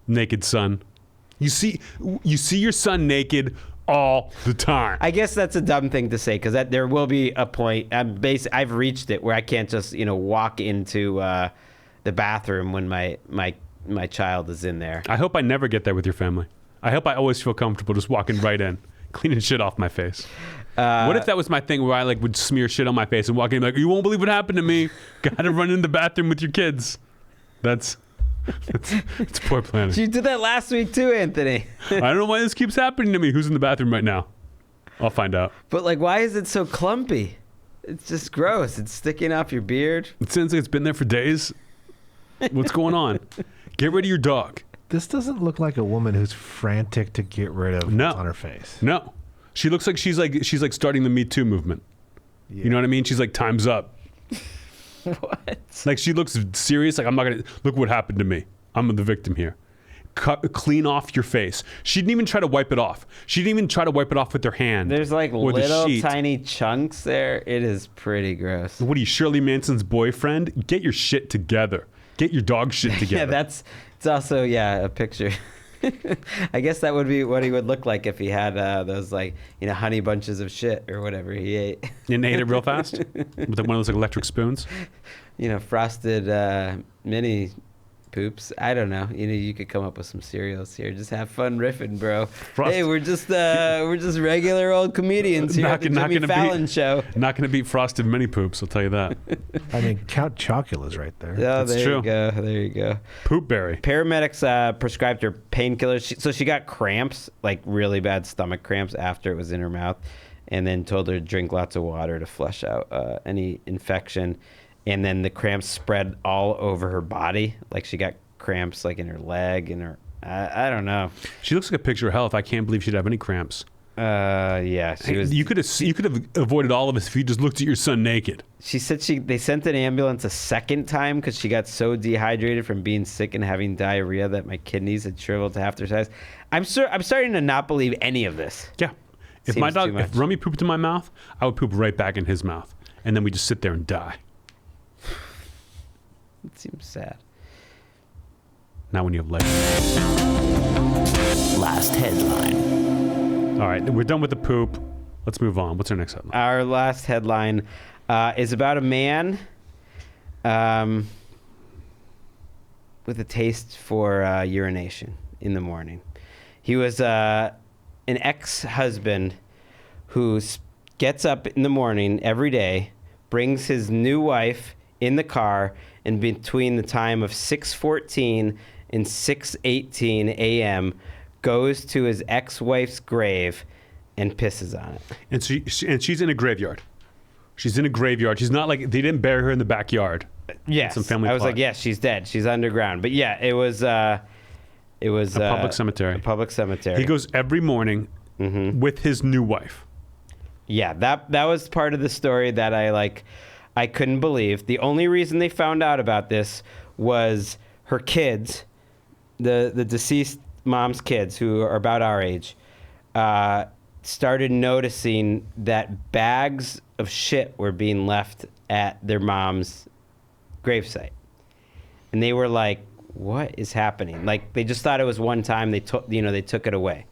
Naked son. You see your son naked all the time. I guess that's a dumb thing to say, because there will be a point. I've reached it where I can't just, walk into... the bathroom when my child is in there. I hope I never get there with your family. I hope I always feel comfortable just walking right in, cleaning shit off my face. What if that was my thing where I would smear shit on my face and walk in you won't believe what happened to me. Gotta run in the bathroom with your kids. That's poor planning. You did that last week too, Anthony. I don't know why this keeps happening to me. Who's in the bathroom right now? I'll find out. But why is it so clumpy? It's just gross. It's sticking off your beard. It sounds like it's been there for days. What's going on? Get rid of your dog. This doesn't look like a woman who's frantic to get rid of what's on her face. No. She looks like she's starting the Me Too movement. Yeah. You know what I mean? She's like, time's up. What? Like, she looks serious. Like, I'm not going to... Look what happened to me. I'm the victim here. Clean off your face. She didn't even try to wipe it off. She didn't even try to wipe it off with her hand. There's little tiny chunks there. It is pretty gross. What are you, Shirley Manson's boyfriend? Get your shit together. Get your dog shit together. Yeah, it's also a picture. I guess that would be what he would look like if he had those honey bunches of shit or whatever he ate. And ate it real fast with one of those electric spoons. Frosted mini poops. I don't know. You could come up with some cereals here. Just have fun riffing, bro. Hey, we're just regular old comedians here at the Jimmy Fallon show. Not going to beat Frosted Mini Poops, I'll tell you that. I mean, Count Chocula's right there. Oh, That's true. There you go. Poopberry. Paramedics prescribed her painkillers. So she got cramps, really bad stomach cramps after it was in her mouth, and then told her to drink lots of water to flush out any infection. And then the cramps spread all over her body. She got cramps in her leg and her... I don't know. She looks like a picture of health. I can't believe she'd have any cramps. Yeah, she was... You could have avoided all of this if you just looked at your son naked. She said they sent an ambulance a second time because she got so dehydrated from being sick and having diarrhea that my kidneys had shriveled to half their size. I'm starting to not believe any of this. Yeah. If Rummy pooped in my mouth, I would poop right back in his mouth. And then we just sit there and die. It seems sad. Not when you have legs. Last headline. All right, we're done with the poop. Let's move on. What's our next headline? Our last headline is about a man with a taste for urination in the morning. He was an ex-husband who gets up in the morning every day, brings his new wife in the car, and between the time of 6:14 and 6:18 a.m. goes to his ex-wife's grave and pisses on it. And she's in a graveyard. She's in a graveyard. She's not they didn't bury her in the backyard. Yes. Some family I was plot. like, yes, she's dead. She's underground. But yeah, it was a public cemetery. A public cemetery. He goes every morning with his new wife. Yeah, that was part of the story that I couldn't believe. The only reason they found out about this was her kids, the deceased mom's kids, who are about our age, started noticing that bags of shit were being left at their mom's gravesite. And they were like, what is happening? They just thought it was one time they took it away.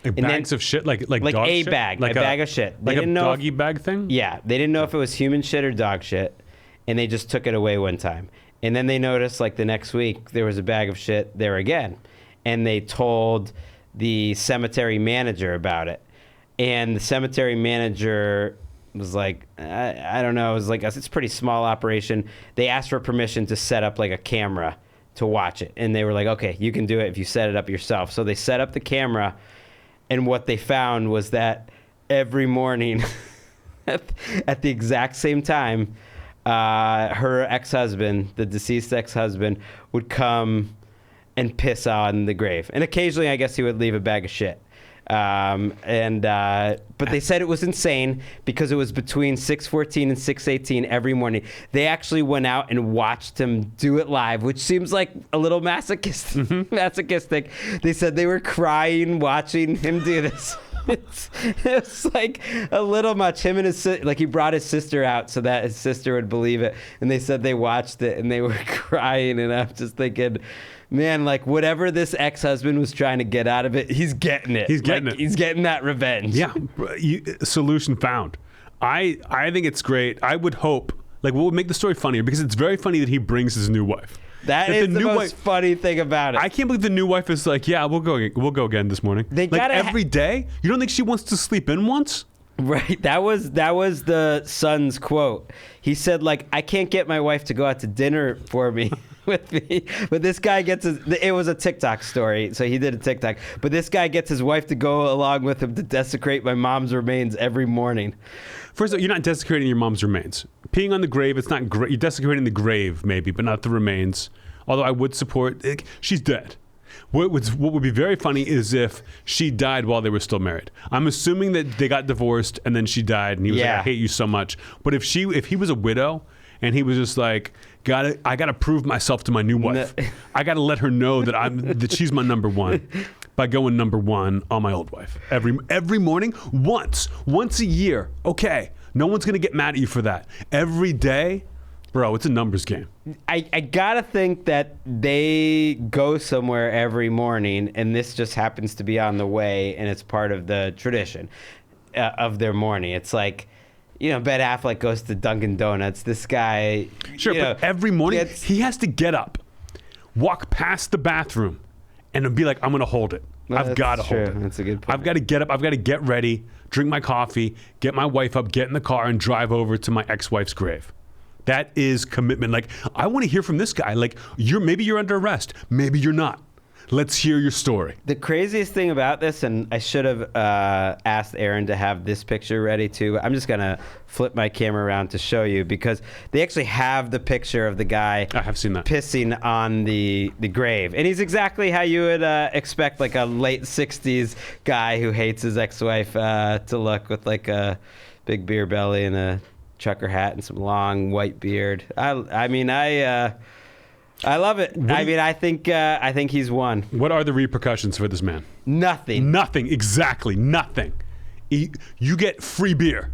Bags of shit, like dog a shit? bag, a bag of shit. They didn't know doggy bag thing? Yeah, they didn't know if it was human shit or dog shit, and they just took it away one time. And then they noticed, the next week, there was a bag of shit there again. And they told the cemetery manager about it. And the cemetery manager was like, I don't know. It was it's a pretty small operation. They asked for permission to set up, a camera to watch it. And they were like, okay, you can do it if you set it up yourself. So they set up the camera, and what they found was that every morning at the exact same time, her ex-husband, the deceased ex-husband, would come and piss on the grave. And occasionally, I guess he would leave a bag of shit. But they said it was insane because it was between 6:14 and 6:18 every morning. They actually went out and watched him do it live, which seems like a little masochistic. They said they were crying watching him do this. It's like a little much. Him and his he brought his sister out so that his sister would believe it, and they said they watched it and they were crying. And I'm just thinking, man, like whatever this ex-husband was trying to get out of it, he's getting it. He's getting it. He's getting that revenge. Yeah, solution found. I think it's great. I would hope, like, what would make the story funnier, because it's very funny that he brings his new wife. That is the most funny thing about it. I can't believe the new wife is like, yeah, we'll go again this morning. They like every day. You don't think she wants to sleep in once? Right. That was the son's quote. He said, like, I can't get my wife to go out to dinner for me with me. But this guy gets it was a TikTok story, so he did a TikTok. But this guy gets his wife to go along with him to desecrate my mom's remains every morning. First of all, you're not desecrating your mom's remains. Peeing on the grave, it's not great. You're desecrating the grave, maybe, but not the remains. Although I would support, she's dead. What would be very funny is if she died while they were still married. I'm assuming that they got divorced and then she died and he was like, I hate you so much. But if he was a widow and he was just like, I gotta prove myself to my new wife. I gotta let her know that she's my number one by going number one on my old wife. Every morning, once a year. Okay, no one's gonna get mad at you for that. Every day, bro, it's a numbers game. I gotta think that they go somewhere every morning, and this just happens to be on the way, and it's part of the tradition of their morning. It's like, Ben Affleck goes to Dunkin' Donuts. This guy, sure, but every morning he has to get up, walk past the bathroom, and be like, I'm gonna hold it. I've got to hold it. That's a good point. I've got to get up. I've got to get ready, drink my coffee, get my wife up, get in the car, and drive over to my ex-wife's grave. That is commitment. Like, I want to hear from this guy. Like, maybe you're under arrest. Maybe you're not. Let's hear your story. The craziest thing about this, and I should have asked Aaron to have this picture ready too, but I'm just going to flip my camera around to show you, because they actually have the picture of the guy I have seen that. Pissing on the grave. And he's exactly how you would expect like a late 60s guy who hates his ex-wife to look, with like a big beer belly and a trucker hat and some long white beard. I love it. I think he's won. What are the repercussions for this man? Nothing. Nothing. Exactly. Nothing. You get free beer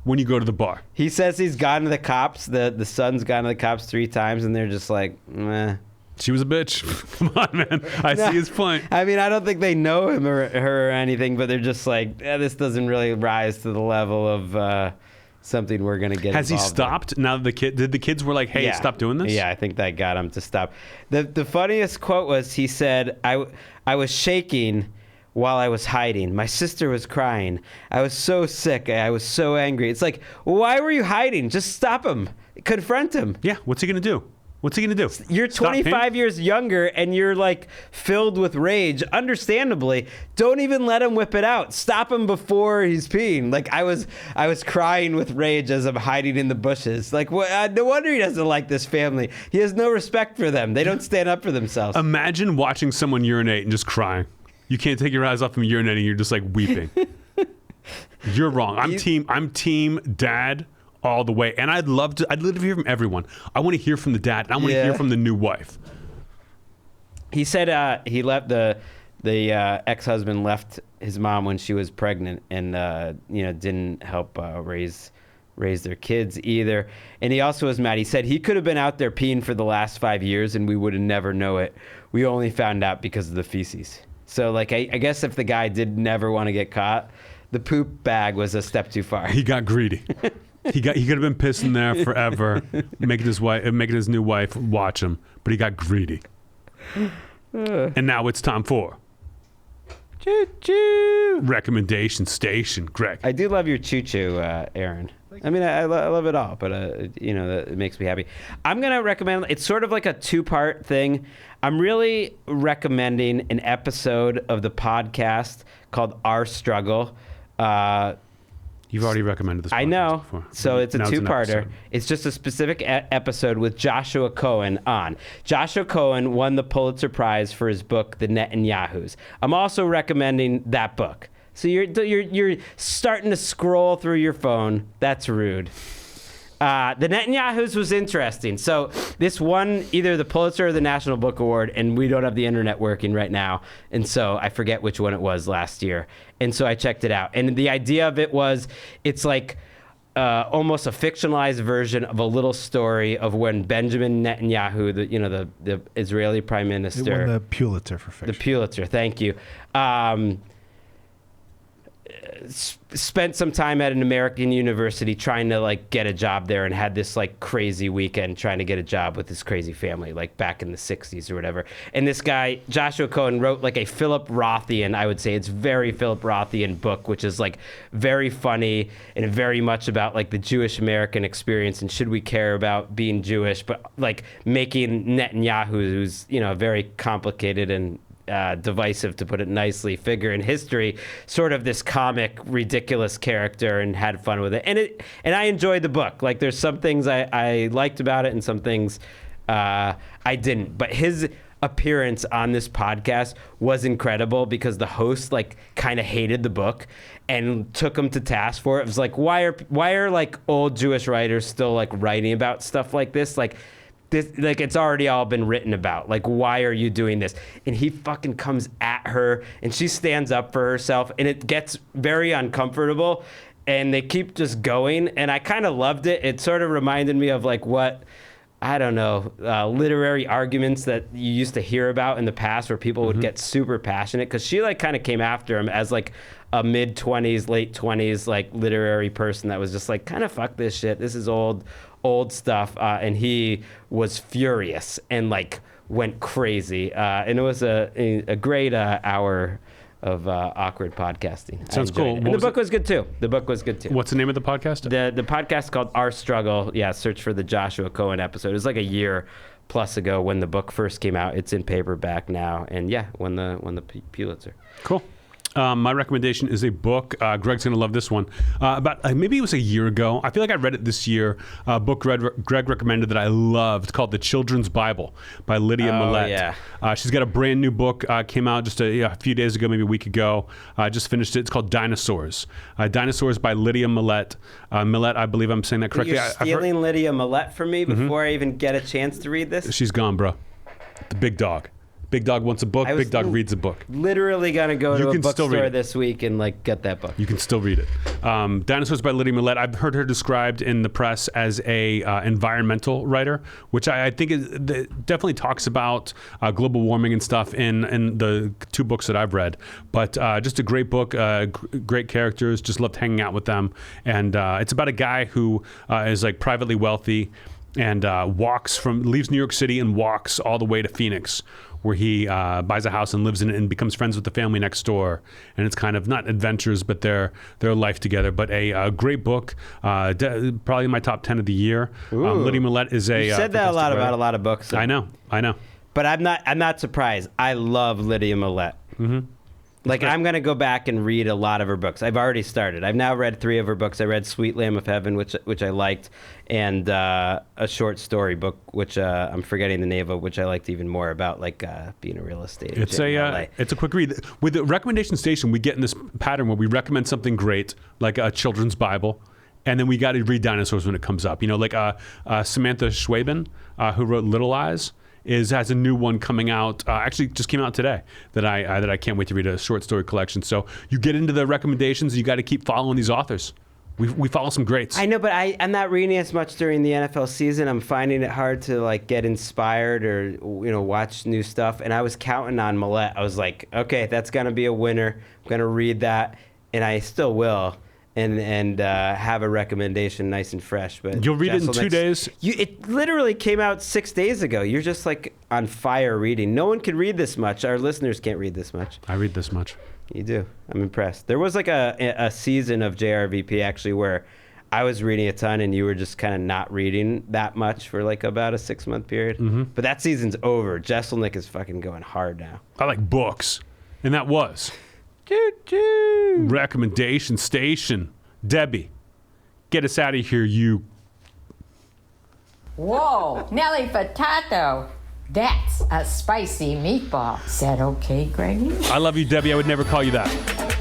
when you go to the bar. He says he's gone to the cops. The son's gone to the cops 3 times, and they're just like, meh. She was a bitch. Come on, man. I see his point. I mean, I don't think they know him or her or anything, but they're just like, this doesn't really rise to the level of something we're going to get Has he stopped in. Now that the kids were like, hey, stop doing this? Yeah, I think that got him to stop. The funniest quote was, he said, I was shaking while I was hiding. My sister was crying. I was so sick. I was so angry. It's like, why were you hiding? Just stop him. Confront him. Yeah, what's he going to do? What's he going to do? You're 25 years younger, and you're like filled with rage. Understandably, don't even let him whip it out. Stop him before he's peeing. Like, I was crying with rage as I'm hiding in the bushes. Like, no wonder he doesn't like this family. He has no respect for them. They don't stand up for themselves. Imagine watching someone urinate and just crying. You can't take your eyes off him urinating. You're just like weeping. You're wrong. I'm team dad all the way. And I'd love to hear from everyone. I want to hear from the dad, and I want to hear from the new wife. He said he left the ex-husband left his mom when she was pregnant, and didn't help raise their kids either. And he also was mad. He said he could have been out there peeing for the last 5 years and we would have never know it. We only found out because of the feces. So like, I guess if the guy did never want to get caught, the poop bag was a step too far. He got greedy. He could have been pissing there forever, making his new wife watch him, but he got greedy. And now it's time for choo-choo recommendation station. Gregg. I do love your choo-choo, Aaron. I mean, I love it all, but it makes me happy. I'm gonna recommend. It's sort of like a 2-part thing. I'm really recommending an episode of the podcast called Our Struggle. You've already recommended this podcast I know. before. So it's a Now an 2-parter. episode. It's just a specific episode with Joshua Cohen on. Joshua Cohen won the Pulitzer Prize for his book, The Netanyahus. I'm also recommending that book. So you're starting to scroll through your phone. That's rude. The Netanyahus was interesting. So this won either the Pulitzer or the National Book Award, and we don't have the internet working right now. And so I forget which one it was last year. And so I checked it out. And the idea of it was it's like almost a fictionalized version of a little story of when Benjamin Netanyahu, the Israeli prime minister. It won the Pulitzer for fiction. The Pulitzer, thank you. Spent some time at an American university trying to like get a job there, and had this like crazy weekend trying to get a job with his crazy family, like back in the 60s or whatever. And this guy, Joshua Cohen, wrote like a Philip Rothian, I would say it's very Philip Rothian book, which is like very funny and very much about like the Jewish American experience and should we care about being Jewish, but like making Netanyahu, who's, a very complicated and divisive, to put it nicely, figure in history, sort of this comic, ridiculous character, and had fun with it. And I enjoyed the book. Like, there's some things I liked about it and some things I didn't. But his appearance on this podcast was incredible because the host like kind of hated the book and took him to task for it. It was like, why are like old Jewish writers still like writing about stuff like this? Like, it's already all been written about. Like, why are you doing this? And he fucking comes at her, and she stands up for herself, and it gets very uncomfortable, and they keep just going, and I kind of loved it. It sort of reminded me of, like, what, I don't know, literary arguments that you used to hear about in the past where people would get super passionate, because she, like, kind of came after him as, like, a mid-20s, late 20s, like, literary person that was just like, kind of fuck this shit. This is old stuff, and he was furious and like went crazy, and it was a great hour of awkward podcasting. Sounds cool. And the book was good too. What's the name of the podcast? The podcast is called Our Struggle. Yeah, search for the Joshua Cohen episode. It was like a year plus ago when the book first came out. It's in paperback now, and yeah, won the Pulitzer. Cool. My recommendation is a book. Gregg's going to love this one. About maybe it was a year ago. I feel like I read it this year. A book Gregg recommended that I loved called The Children's Bible by Lydia Millette. Yeah. She's got a brand new book. Came out just a few days ago, maybe a week ago. I just finished it. It's called Dinosaurs. Dinosaurs by Lydia Millette. Millette, I believe I'm saying that correctly. You're stealing Lydia Millette from me before I even get a chance to read this? She's gone, bro. The big dog. Big Dog wants a book. Big Dog reads a book. Literally gonna go to a bookstore this week and like get that book. You can still read it. Dinosaurs by Lydia Millette. I've heard her described in the press as a environmental writer, which I think definitely talks about global warming and stuff in the 2 books that I've read. But just a great book, great characters. Just loved hanging out with them. And it's about a guy who is like privately wealthy and leaves New York City and walks all the way to Phoenix, where he buys a house and lives in it and becomes friends with the family next door. And it's kind of not adventures, but their life together. But a great book, probably my top 10 of the year. Lydia Millette is a. You said that a lot about a lot of books. I know. But I'm not surprised. I love Lydia Millette. Mm-hmm. Like, I'm going to go back and read a lot of her books. I've already started. I've now read 3 of her books. I read Sweet Lamb of Heaven, which I liked, and a short story book, which I'm forgetting the name of, which I liked even more, about like being a real estate agent in LA. It's a quick read. With the recommendation station, we get in this pattern where we recommend something great, like a children's Bible, and then we got to read Dinosaurs when it comes up. Like Samantha Schwaben, who wrote Little Eyes, has a new one coming out. Actually, just came out today that I can't wait to read, a short story collection. So you get into the recommendations. You got to keep following these authors. We follow some greats. I know, but I'm not reading as much during the NFL season. I'm finding it hard to like get inspired or watch new stuff. And I was counting on Millette. I was like, okay, that's gonna be a winner. I'm gonna read that, and I still will. And have a recommendation nice and fresh. But you'll read it in 2 days. It literally came out 6 days ago. You're just like on fire reading. No one can read this much. Our listeners can't read this much. I read this much. You do. I'm impressed. There was like a season of JRVP actually where I was reading a ton, and you were just kind of not reading that much for like about a 6-month period. Mm-hmm. But that season's over. Jeselnik is fucking going hard now. I like books. And that was Choo-choo. Recommendation Station. Debbie, get us out of here, you. Whoa, Nelly Furtado. That's a spicy meatball. Is that okay, Gregg? I love you, Debbie. I would never call you that.